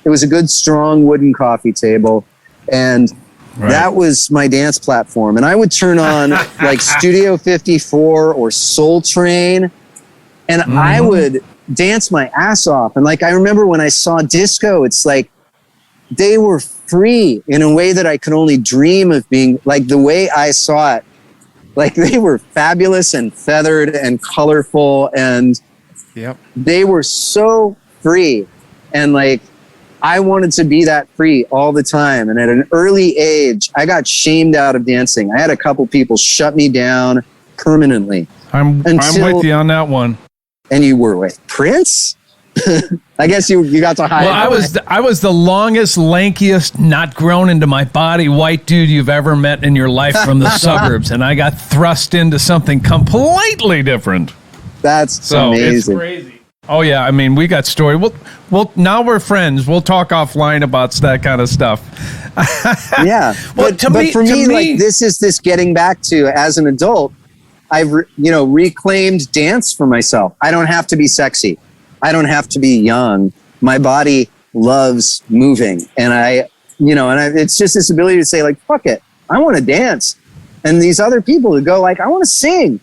[SPEAKER 3] It was a good, strong wooden coffee table. And that was my dance platform. And I would turn on like Studio 54 or Soul Train, and I would dance my ass off. And like, I remember when I saw disco, it's like they were free in a way that I could only dream of being. Like the way I saw it, like they were fabulous and feathered and colorful, and they were so free. And like, I wanted to be that free all the time. And at an early age, I got shamed out of dancing. I had a couple people shut me down permanently.
[SPEAKER 1] I'm with you on that one.
[SPEAKER 3] And you were with Prince? I guess you got to hide.
[SPEAKER 1] Well, I was the longest, lankiest, not grown into my body white dude you've ever met in your life from the suburbs, and I got thrust into something completely different.
[SPEAKER 3] That's amazing.
[SPEAKER 1] It's crazy. Oh yeah, I mean, we got story. We'll now we're friends. We'll talk offline about that kind of stuff.
[SPEAKER 3] Yeah, but for me, like this is getting back to, as an adult, I've reclaimed dance for myself. I don't have to be sexy. I don't have to be young. My body loves moving, and it's just this ability to say like, fuck it, I want to dance. And these other people who go like, I want to sing.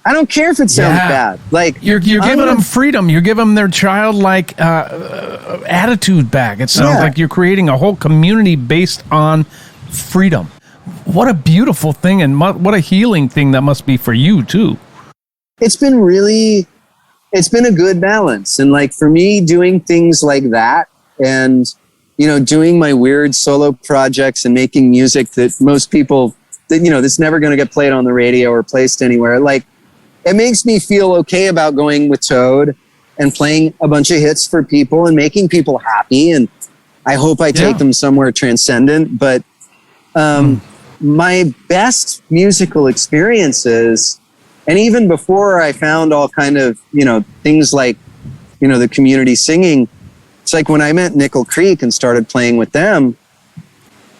[SPEAKER 3] I don't care if it sounds bad. Like
[SPEAKER 1] you're giving them freedom. You're giving them their childlike attitude back. It sounds like you're creating a whole community based on freedom. What a beautiful thing, and what a healing thing that must be for you too.
[SPEAKER 3] It's been a good balance. And like for me, doing things like that, and doing my weird solo projects and making music that most people that's never going to get played on the radio or placed anywhere, like it makes me feel okay about going with Toad and playing a bunch of hits for people and making people happy. And I hope I take them somewhere transcendent. But my best musical experiences, and even before I found all kind of, things like, the community singing, it's like when I met Nickel Creek and started playing with them,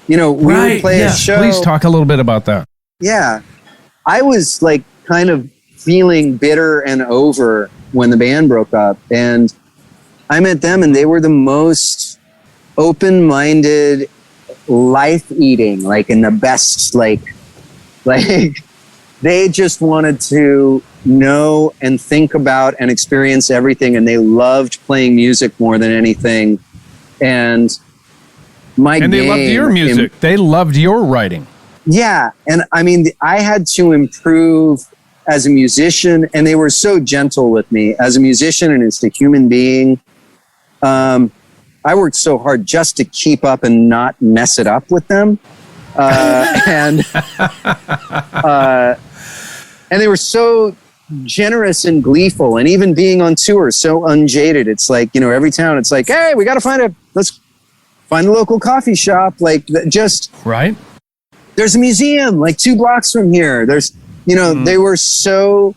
[SPEAKER 3] we would play a show.
[SPEAKER 1] Please talk a little bit about that.
[SPEAKER 3] Yeah. I was like kind of feeling bitter and over when the band broke up, and I met them and they were the most open-minded, life-eating, like in the best, like they just wanted to know and think about and experience everything, and they loved playing music more than anything. And they loved your music. They loved your writing. Yeah. And I mean, I had to improve as a musician, and they were so gentle with me as a musician and as a human being. I worked so hard just to keep up and not mess it up with them. And they were so generous and gleeful, and even being on tour, so unjaded. It's like, every town, it's like, hey, we got to let's find a local coffee shop. Like just
[SPEAKER 1] right.
[SPEAKER 3] There's a museum like 2 blocks from here. There's, they were so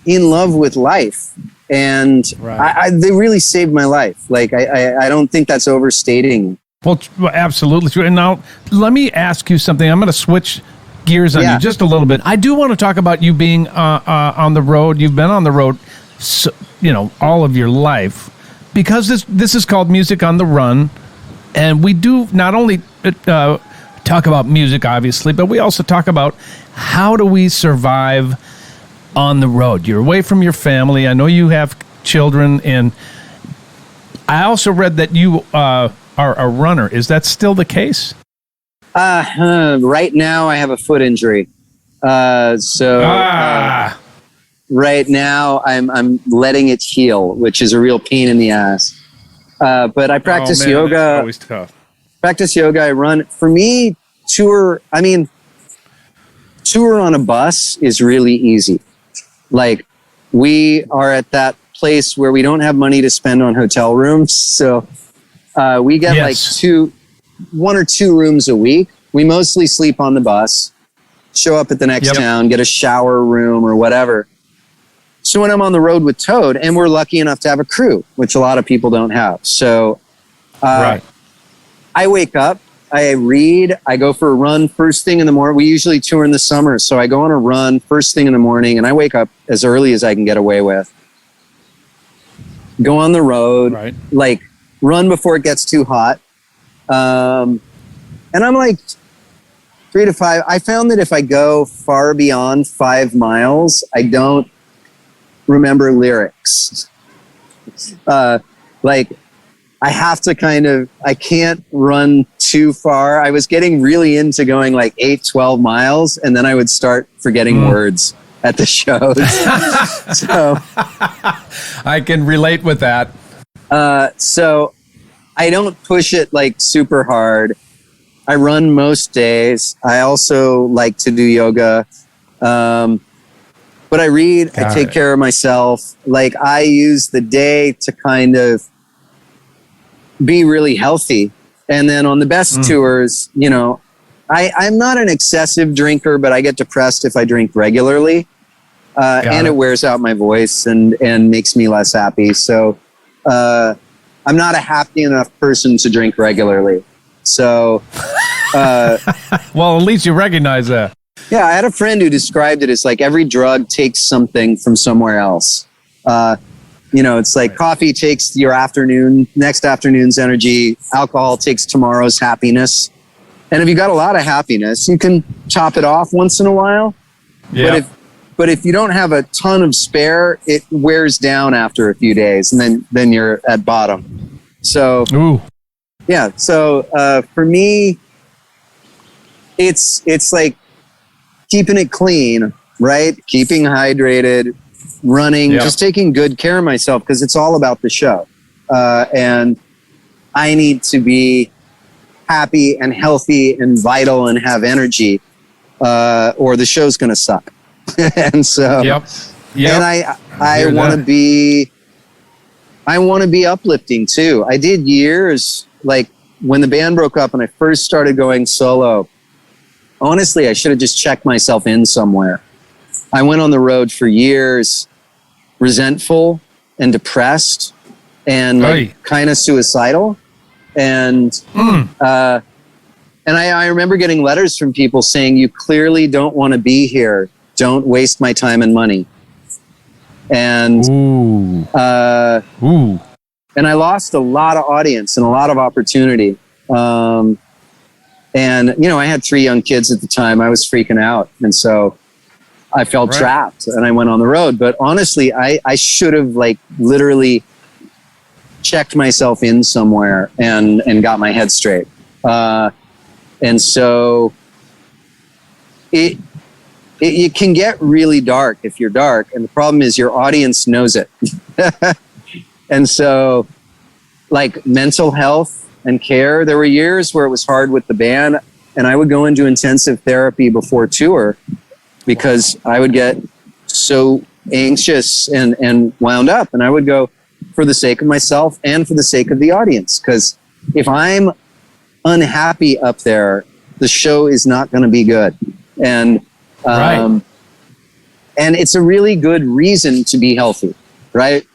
[SPEAKER 3] in love with life, and they really saved my life. Like, I don't think that's overstating.
[SPEAKER 1] Well, absolutely true. And now let me ask you something. I'm going to switch gears on you just a little bit. I do want to talk about you being on the road. You've been on the road, all of your life, because this is called Music on the Run. And we do not only talk about music, obviously, but we also talk about how do we survive on the road. You're away from your family. I know you have children, and I also read that you are a runner. Is that still the case?
[SPEAKER 3] Right now I have a foot injury. Right now I'm letting it heal, which is a real pain in the ass. But I practice yoga.
[SPEAKER 1] That's always tough.
[SPEAKER 3] Practice yoga. I run. For me, tour on a bus is really easy. Like, we are at that place where we don't have money to spend on hotel rooms. So we get like 1 or 2 rooms a week. We mostly sleep on the bus, show up at the next town, get a shower room or whatever. So when I'm on the road with Toad, and we're lucky enough to have a crew, which a lot of people don't have. So I wake up, I read, I go for a run first thing in the morning. We usually tour in the summer. So I go on a run first thing in the morning, and I wake up as early as I can get away with. Go on the road, like run before it gets too hot. And I'm like 3 to 5. I found that if I go far beyond 5 miles, I don't remember lyrics. Like, I have to I can't run too far. I was getting really into going like 8, 12 miles, and then I would start forgetting words at the shows. So
[SPEAKER 1] I can relate with that.
[SPEAKER 3] So I don't push it like super hard. I run most days. I also like to do yoga. But I read, I take care of myself. Like, I use the day to kind of be really healthy. And then on the best tours, you know, I'm not an excessive drinker, but I get depressed if I drink regularly. And it wears out my voice and makes me less happy. So I'm not a happy enough person to drink regularly. So...
[SPEAKER 1] well, at least you recognize that.
[SPEAKER 3] Yeah, I had a friend who described it as like every drug takes something from somewhere else. You know, it's like coffee takes your next afternoon's energy. Alcohol takes tomorrow's happiness. And if you got a lot of happiness, you can top it off once in a while. Yeah. But if you don't have a ton of spare, it wears down after a few days, and then you're at bottom. So, yeah. So for me, it's like keeping it clean, right? Keeping hydrated, running, just taking good care of myself, because it's all about the show. And I need to be happy and healthy and vital and have energy, or the show's going to suck. And so, and I want to be uplifting too. I did years, like when the band broke up and I first started going solo, honestly, I should have just checked myself in somewhere. I went on the road for years, resentful and depressed and like kind of suicidal. And I remember getting letters from people saying, "You clearly don't want to be here. Don't waste my time and money." And and I lost a lot of audience and a lot of opportunity. And, you know, I had 3 young kids at the time. I was freaking out. And so I felt trapped and I went on the road. But honestly, I should have like literally checked myself in somewhere and got my head straight. And so it can get really dark if you're dark. And the problem is your audience knows it. And so like mental health and care, there were years where it was hard with the band, and I would go into intensive therapy before tour because I would get so anxious and wound up. And I would go for the sake of myself and for the sake of the audience. Because if I'm unhappy up there, the show is not going to be good. And and it's a really good reason to be healthy, right?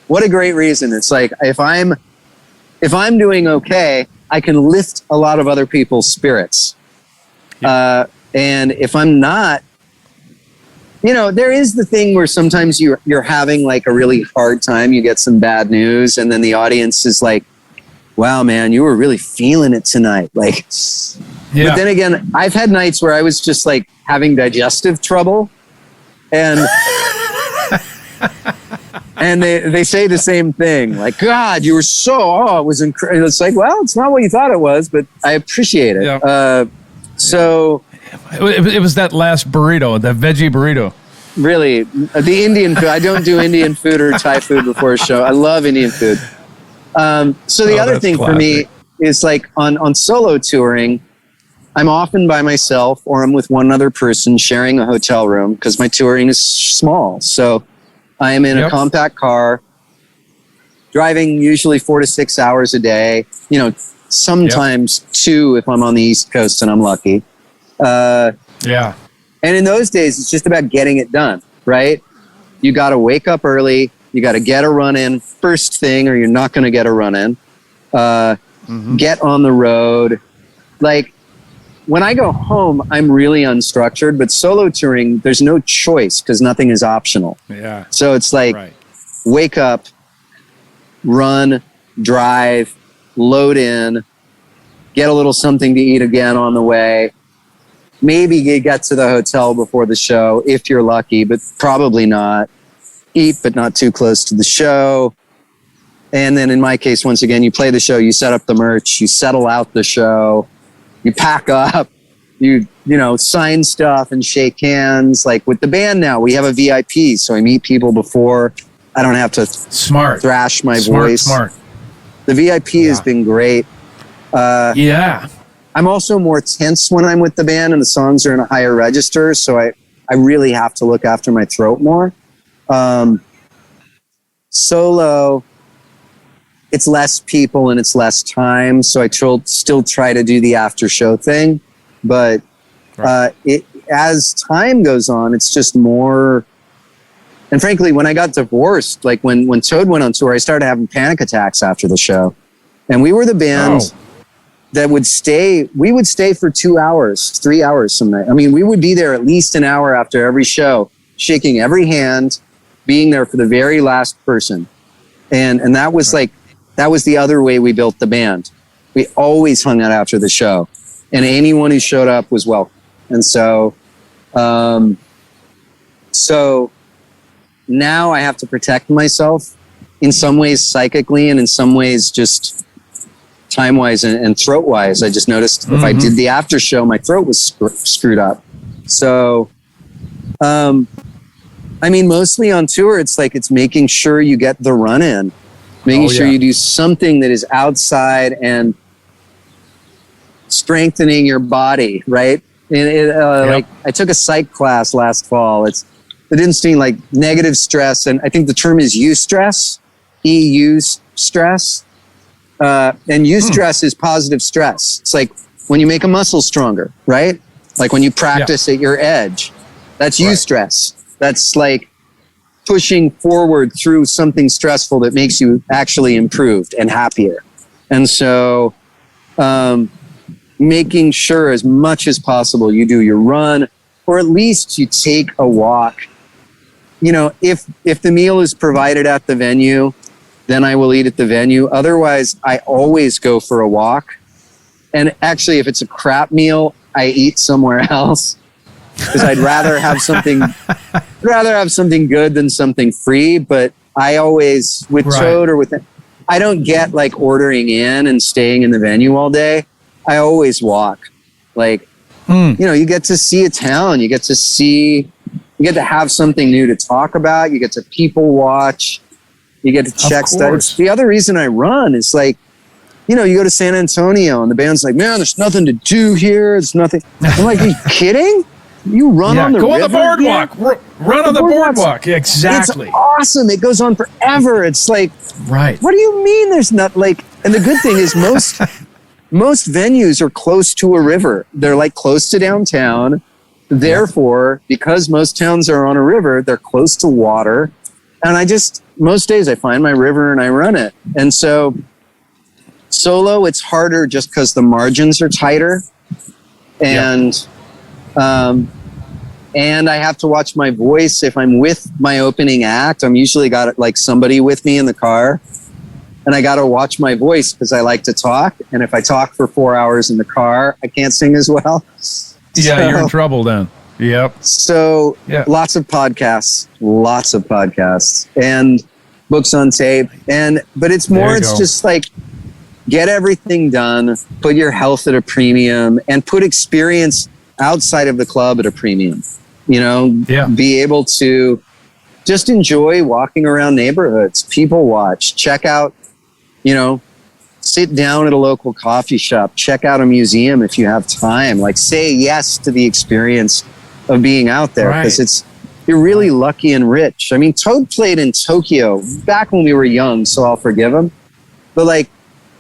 [SPEAKER 3] What a great reason. It's like if I'm doing okay, I can lift a lot of other people's spirits. And if I'm not, you know, there is the thing where sometimes you're having like a really hard time, you get some bad news, and then the audience is like, "Wow, man, you were really feeling it tonight." Like, but then again, I've had nights where I was just like having digestive trouble, and And they say the same thing, like, God, you were it was incredible. It's like, well, it's not what you thought it was, but I appreciate it.
[SPEAKER 1] Yeah.
[SPEAKER 3] So
[SPEAKER 1] it was that last burrito, that veggie burrito.
[SPEAKER 3] Really, the Indian food. I don't do Indian food or Thai food before a show. I love Indian food. So the other thing for me is like on solo touring, I'm often by myself or I'm with one other person sharing a hotel room because my touring is small. So I am in a compact car, driving usually 4 to 6 hours a day, sometimes 2 if I'm on the East Coast and I'm lucky. And in those days, it's just about getting it done, right? You got to wake up early. You got to get a run in first thing or you're not going to get a run in. Get on the road. Like, when I go home, I'm really unstructured, but solo touring, there's no choice because nothing is optional.
[SPEAKER 1] Yeah.
[SPEAKER 3] So it's like, wake up, run, drive, load in, get a little something to eat again on the way. Maybe you get to the hotel before the show if you're lucky, but probably not. Eat, but not too close to the show. And then in my case, once again, you play the show, you set up the merch, you settle out the show, you pack up, you sign stuff and shake hands. Like with the band now, we have a VIP, so I meet people before. I don't have to thrash my voice. Smart. The VIP has been great. I'm also more tense when I'm with the band and the songs are in a higher register, so I really have to look after my throat more. Solo, it's less people and it's less time, so I still try to do the after show thing, but as time goes on, it's just more. And frankly, when I got divorced, like when Toad went on tour, I started having panic attacks after the show, and we were the band that would stay. We would stay for 2 hours, 3 hours some night. I mean, we would be there at least an hour after every show, shaking every hand, being there for the very last person. And that was that was the other way we built the band. We always hung out after the show, and anyone who showed up was welcome. And so now I have to protect myself in some ways psychically and in some ways just time-wise and throat-wise. I just noticed if I did the after show, my throat was screwed up. So, I mean, mostly on tour, it's making sure you get the run in, making sure you do something that is outside and strengthening your body, right? And I took a psych class last fall. It didn't seem like negative stress, and I think the term is eustress, EU stress. And eustress is positive stress. It's like when you make a muscle stronger, right? Like when you practice at your edge. That's eustress. That's like pushing forward through something stressful that makes you actually improved and happier. And so making sure as much as possible you do your run, or at least you take a walk. If the meal is provided at the venue, then I will eat at the venue. Otherwise, I always go for a walk. And actually, if it's a crap meal, I eat somewhere else because I'd rather have something good than something free. But I always, with Toad or with, I don't get like ordering in and staying in the venue all day. I always walk. Like, you get to see a town. You get to have something new to talk about. You get to people watch. You get to check stuff. The other reason I run is like, you go to San Antonio and the band's like, man, there's nothing to do here. It's nothing. I'm like, are you kidding? You run on the river?
[SPEAKER 1] Go on the boardwalk. Run on the boardwalk. Exactly.
[SPEAKER 3] It's awesome. It goes on forever. It's like, what do you mean there's not like, and the good thing is most venues are close to a river. They're like close to downtown. Therefore, because most towns are on a river, they're close to water. And most days I find my river and I run it. And so solo, it's harder just because the margins are tighter. And I have to watch my voice. If I'm with my opening act, I'm usually got like somebody with me in the car. And I got to watch my voice because I like to talk. And if I talk for 4 hours in the car, I can't sing as well.
[SPEAKER 1] Yeah, you're in trouble then. Yep.
[SPEAKER 3] So lots of podcasts. And books on tape. But it's more, it's just like, get everything done, put your health at a premium, and put experience outside of the club at a premium. You know, be able to just enjoy walking around neighborhoods, people watch, check out, you know, sit down at a local coffee shop, check out a museum if you have time. Like, say yes to the experience of being out there, because you're really lucky and rich. I mean, Toad played in Tokyo back when we were young, so I'll forgive him. But like,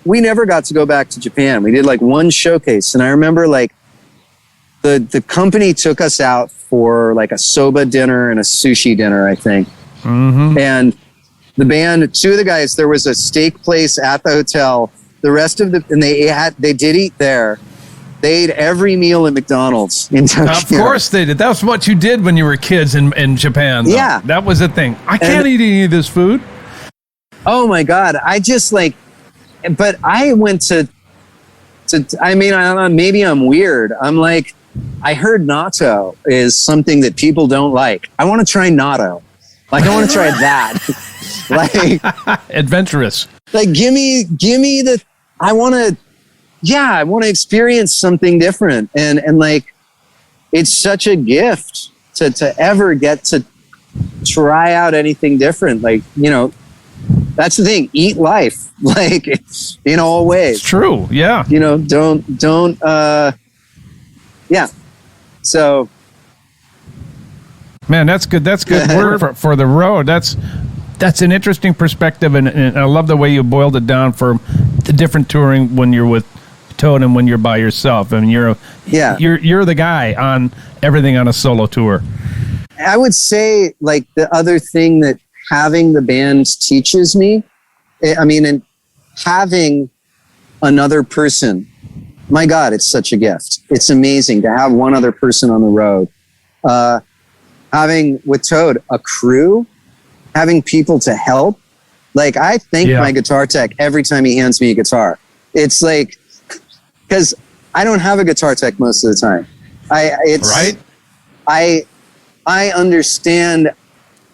[SPEAKER 3] we never got to go back to Japan. We did like one showcase, and I remember like the company took us out for like a soba dinner and a sushi dinner, I think. Mm-hmm. And the band, two of the guys, there was a steak place at the hotel. The rest of and they did eat there. They ate every meal at McDonald's in Tokyo.
[SPEAKER 1] Of course they did. That's what you did when you were kids in Japan, though. Yeah. That was the thing. I can't eat any of this food.
[SPEAKER 3] Oh my God. I just like, but I went to I mean, I don't know, maybe I'm weird. I'm like, I heard natto is something that people don't like. I want to try natto. Like, I want to try that. Like,
[SPEAKER 1] adventurous.
[SPEAKER 3] Like, give me I want to experience something different. And like, it's such a gift to ever get to try out anything different. Like, you know, that's the thing. Eat life, like, in all ways.
[SPEAKER 1] It's true. Yeah.
[SPEAKER 3] You know, don't. Yeah. So.
[SPEAKER 1] Man, that's good. That's good word for the road. That's an interesting perspective, and I love the way you boiled it down for the different touring when you're with Toad and when you're by yourself. I mean, you're the guy on everything on a solo tour.
[SPEAKER 3] I would say, like, the other thing that having the band teaches me, I mean, and having another person, my God, it's such a gift. It's amazing to have one other person on the road. Having with Toad a crew, having people to help. Like, I thank my guitar tech every time he hands me a guitar. It's like, because I don't have a guitar tech most of the time. I understand,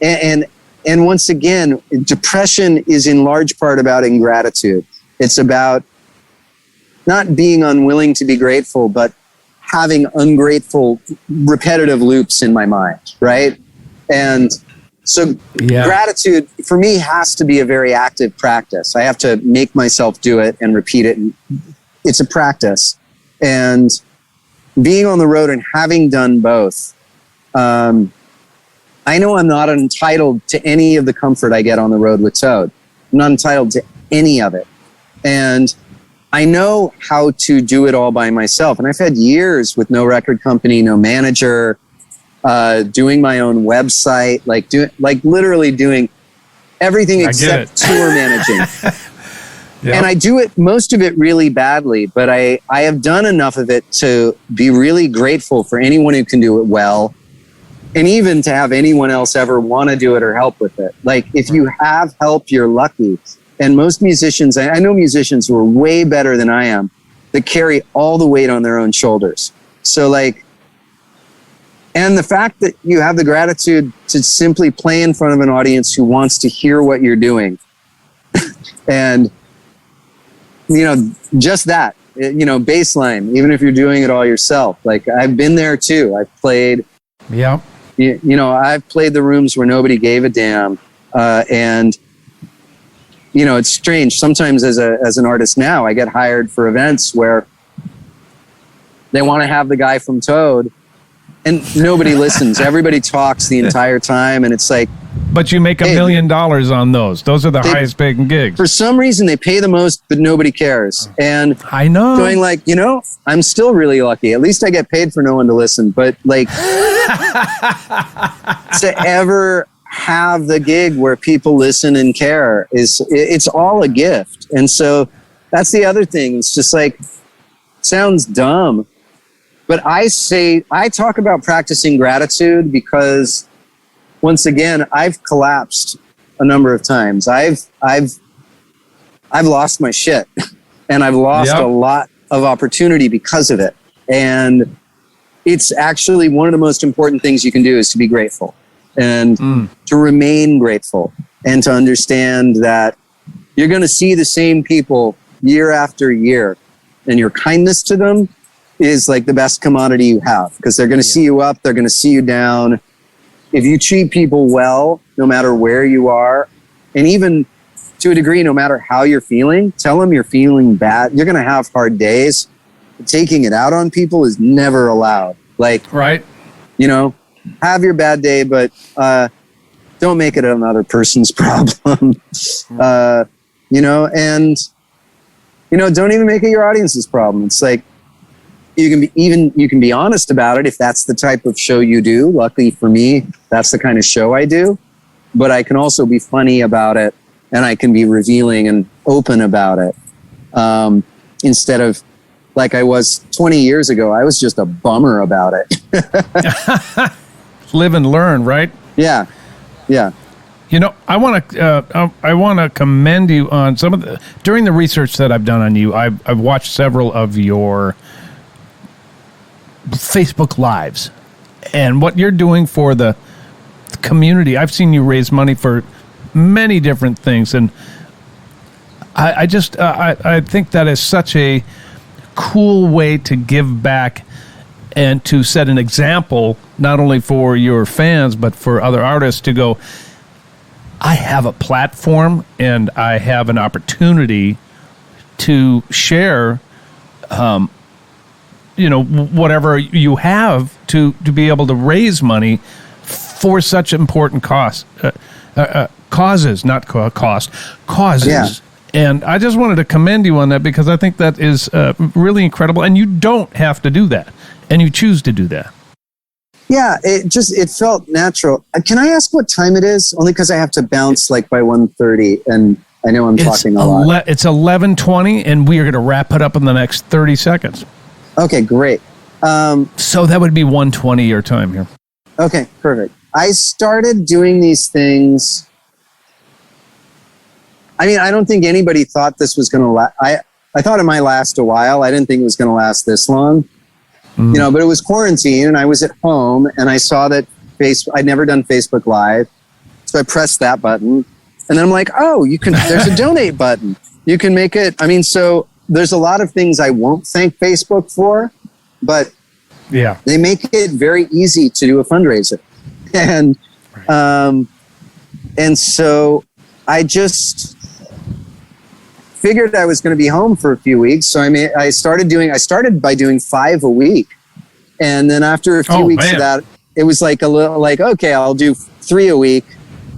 [SPEAKER 3] and once again, depression is in large part about ingratitude. It's about not being unwilling to be grateful, but having ungrateful, repetitive loops in my mind, right? And so gratitude, for me, has to be a very active practice. I have to make myself do it and repeat it. And it's a practice. And being on the road and having done both, I know I'm not entitled to any of the comfort I get on the road with Toad. I'm not entitled to any of it. And I know how to do it all by myself. And I've had years with no record company, no manager, doing my own website, like literally doing everything except tour managing. And I do it, most of it really badly, but I have done enough of it to be really grateful for anyone who can do it well. And even to have anyone else ever want to do it or help with it. Like, if you have help, you're lucky. And most musicians, I know musicians who are way better than I am, that carry all the weight on their own shoulders. So like, and the fact that you have the gratitude to simply play in front of an audience who wants to hear what you're doing. And, you know, just that, you know, bass line, even if you're doing it all yourself. Like, I've been there too. I've played, you know, I've played the rooms where nobody gave a damn. And, you know, it's strange. Sometimes as an artist now, I get hired for events where they want to have the guy from Toad and nobody listens. Everybody talks the entire time. And it's like,
[SPEAKER 1] but you make $1 million on those. Those are the highest paying gigs.
[SPEAKER 3] For some reason, they pay the most, but nobody cares. And
[SPEAKER 1] I know.
[SPEAKER 3] Going like, you know, I'm still really lucky. At least I get paid for no one to listen. But like, to ever have the gig where people listen and care it's all a gift. And so that's the other thing. It's just like, sounds dumb, but I talk about practicing gratitude because, once again, I've collapsed a number of times. I've lost my shit and I've lost a lot of opportunity because of it. And it's actually one of the most important things you can do is to be grateful and to remain grateful. and to understand that you're going to see the same people year after year, and your kindness to them is like the best commodity you have, because they're going to see you up, they're going to see you down. If you treat people well, no matter where you are, and even to a degree, no matter how you're feeling, tell them you're feeling bad. You're going to have hard days. Taking it out on people is never allowed. Like,
[SPEAKER 1] right.
[SPEAKER 3] You know, have your bad day, but don't make it another person's problem. You know, and, you know, don't even make it your audience's problem. It's like, you can be honest about it if that's the type of show you do. Luckily for me, that's the kind of show I do. But I can also be funny about it, and I can be revealing and open about it. Instead of, like I was 20 years ago, I was just a bummer about it.
[SPEAKER 1] Live and learn, right?
[SPEAKER 3] Yeah. Yeah.
[SPEAKER 1] You know, I want to commend you on some of the, during the research that I've done on you. I've watched several of your Facebook Lives, and what you're doing for the community. I've seen you raise money for many different things, and I think that is such a cool way to give back and to set an example, not only for your fans, but for other artists to go, I have a platform and I have an opportunity to share, you know, whatever you have to be able to raise money for such important causes, not cost, causes.
[SPEAKER 3] Yeah.
[SPEAKER 1] And I just wanted to commend you on that, because I think that is really incredible. And you don't have to do that, and you choose to do that.
[SPEAKER 3] Yeah, it felt natural. Can I ask what time it is? Only because I have to bounce like by 1:30, and I know I'm talking a lot.
[SPEAKER 1] It's 11:20, and we are going to wrap it up in the next 30 seconds.
[SPEAKER 3] Okay, great.
[SPEAKER 1] So that would be 1:20 your time here.
[SPEAKER 3] Okay, perfect. I started doing these things. I mean, I don't think anybody thought this was going to last. I thought it might last a while. I didn't think it was going to last this long. You know, but it was quarantine, and I was at home, and I saw that I'd never done Facebook Live. So I pressed that button, and then I'm like, oh, there's a donate button. You can make it. I mean, so there's a lot of things I won't thank Facebook for, but
[SPEAKER 1] yeah,
[SPEAKER 3] they make it very easy to do a fundraiser. And so I just figured I was going to be home for a few weeks. So I started by doing 5 a week. And then after a few weeks of that, it was like a little like, okay, I'll do 3 a week.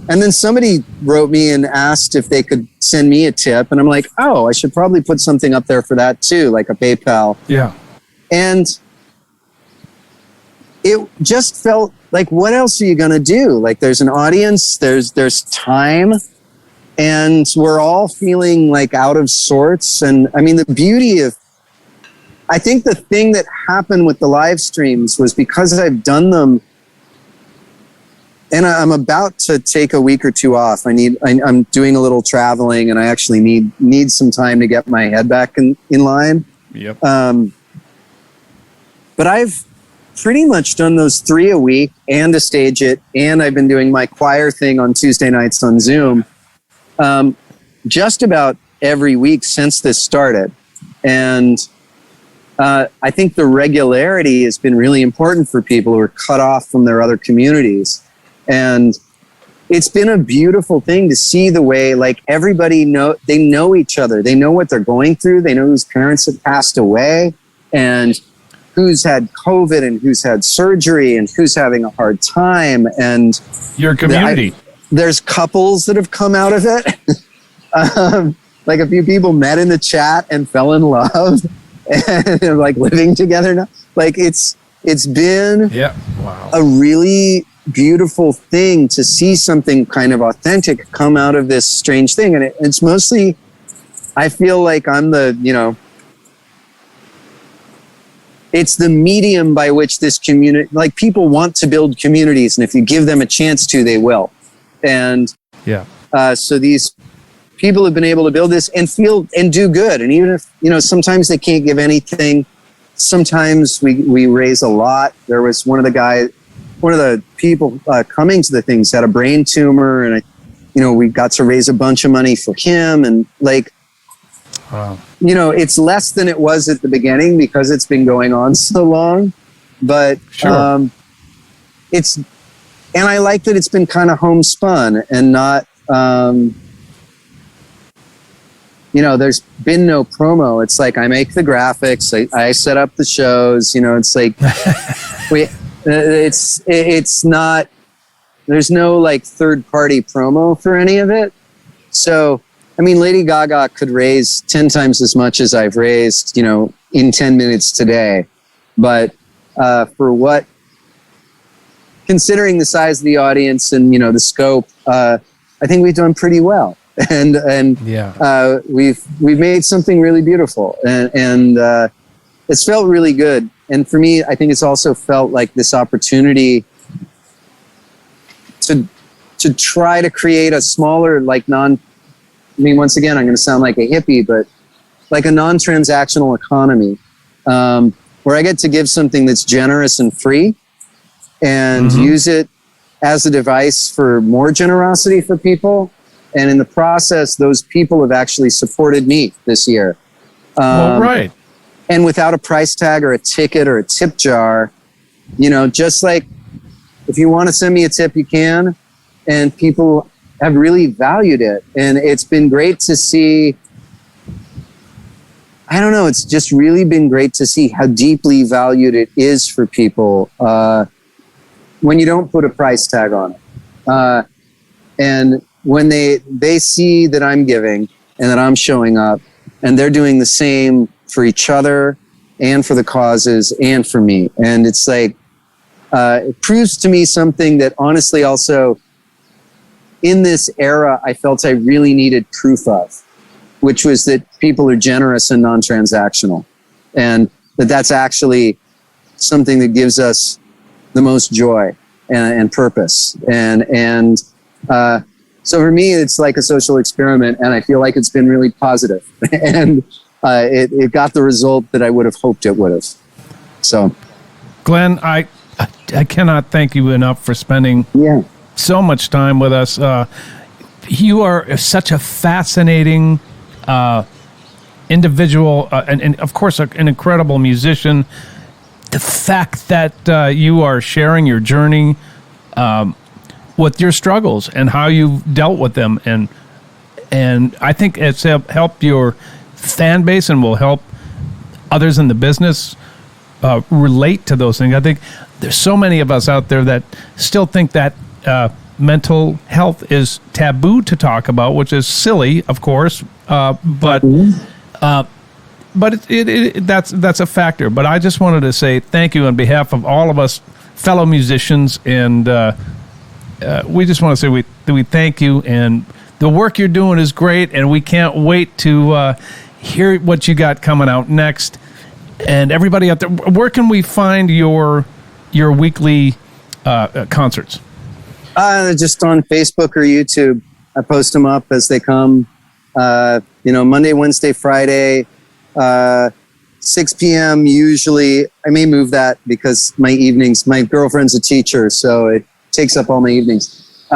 [SPEAKER 3] And then somebody wrote me and asked if they could send me a tip. And I'm like, oh, I should probably put something up there for that too, like a PayPal.
[SPEAKER 1] Yeah.
[SPEAKER 3] And it just felt like, what else are you going to do? Like, there's an audience, there's time, and we're all feeling like out of sorts. And I mean, the beauty of, I think the thing that happened with the live streams was because I've done them, and I'm about to take a week or 2 off. I'm doing a little traveling, and I actually need some time to get my head back in line.
[SPEAKER 1] Yep.
[SPEAKER 3] But I've pretty much done those 3 a week and to stage it, and I've been doing my choir thing on Tuesday nights on Zoom just about every week since this started. And I think the regularity has been really important for people who are cut off from their other communities. And it's been a beautiful thing to see the way, like, everybody they know each other. They know what they're going through. They know whose parents have passed away, and who's had COVID, and who's had surgery, and who's having a hard time. And
[SPEAKER 1] your community.
[SPEAKER 3] There's couples that have come out of it. Like, a few people met in the chat and fell in love, and they're like living together now. Like, it's been a really beautiful thing to see something kind of authentic come out of this strange thing. And it's mostly, I feel like I'm it's the medium by which this community, like, people want to build communities, and if you give them a chance to, they will. And so these people have been able to build this and feel and do good. And even if, sometimes they can't give anything, sometimes we raise a lot. There was one of the people coming to the things had a brain tumor, and we got to raise a bunch of money for him, and like,
[SPEAKER 1] Wow.
[SPEAKER 3] It's less than it was at the beginning because it's been going on so long, but
[SPEAKER 1] Sure.
[SPEAKER 3] And I like that it's been kind of homespun and not, there's been no promo. It's like I make the graphics, I set up the shows, it's like, it's not, there's no like third party promo for any of it. So, I mean, Lady Gaga could raise 10 times as much as I've raised, in 10 minutes today. But considering the size of the audience and, the scope, I think we've done pretty well. And
[SPEAKER 1] Yeah.
[SPEAKER 3] we've made something really beautiful. And it's felt really good. And for me, I think it's also felt like this opportunity to try to create a smaller, like once again, I'm going to sound like a hippie, but like a non-transactional economy, where I get to give something that's generous and free and use it as a device for more generosity for people. And in the process, those people have actually supported me this year.
[SPEAKER 1] Well, right.
[SPEAKER 3] And without a price tag or a ticket or a tip jar, just like if you want to send me a tip, you can. And people have really valued it. And it's been great to see. I don't know. It's just really been great to see how deeply valued it is for people when you don't put a price tag on it. And when they see that I'm giving and that I'm showing up and they're doing the same for each other and for the causes and for me. And it's like, it proves to me something that honestly also in this era, I felt I really needed proof of, which was that people are generous and non-transactional, and that's actually something that gives us the most joy and purpose. And so for me, it's like a social experiment, and I feel like it's been really positive. And it got the result that I would have hoped it would have. So,
[SPEAKER 1] Glen, I cannot thank you enough for spending so much time with us. You are such a fascinating individual, and of course, an incredible musician. The fact that you are sharing your journey with your struggles and how you've dealt with them, and I think it's helped your fan base and will help others in the business relate to those things. I think there's so many of us out there that still think that mental health is taboo to talk about, which is silly, of course, but that's a factor. But I just wanted to say thank you on behalf of all of us fellow musicians, and we just want to say we thank you, and the work you're doing is great, and we can't wait to hear what you got coming out next. And everybody out there, where can we find your weekly concerts?
[SPEAKER 3] Just on Facebook or YouTube. I post them up as they come. Monday, Wednesday, Friday, 6 p.m. usually. I may move that because my girlfriend's a teacher, so it takes up all my evenings.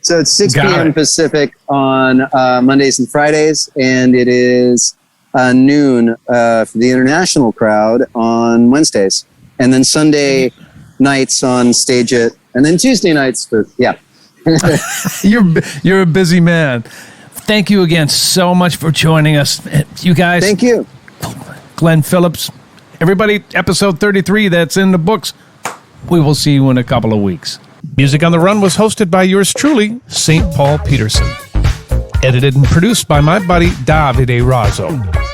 [SPEAKER 3] So it's 6 p.m. Pacific on Mondays and Fridays, and it is noon for the international crowd on Wednesdays. And then Sunday nights on Stage It, and then Tuesday nights for,
[SPEAKER 1] You're a busy man. Thank you again so much for joining us. You guys.
[SPEAKER 3] Thank you.
[SPEAKER 1] Glen Phillips. Everybody, episode 33, that's in the books. We will see you in a couple of weeks. Music on the Run was hosted by yours truly, St. Paul Peterson. Edited and produced by my buddy Davide Raso.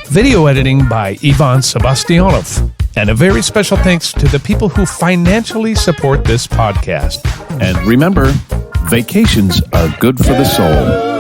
[SPEAKER 1] Video editing by Ivan Sebastianov. And a very special thanks to the people who financially support this podcast.
[SPEAKER 2] And remember, vacations are good for the soul.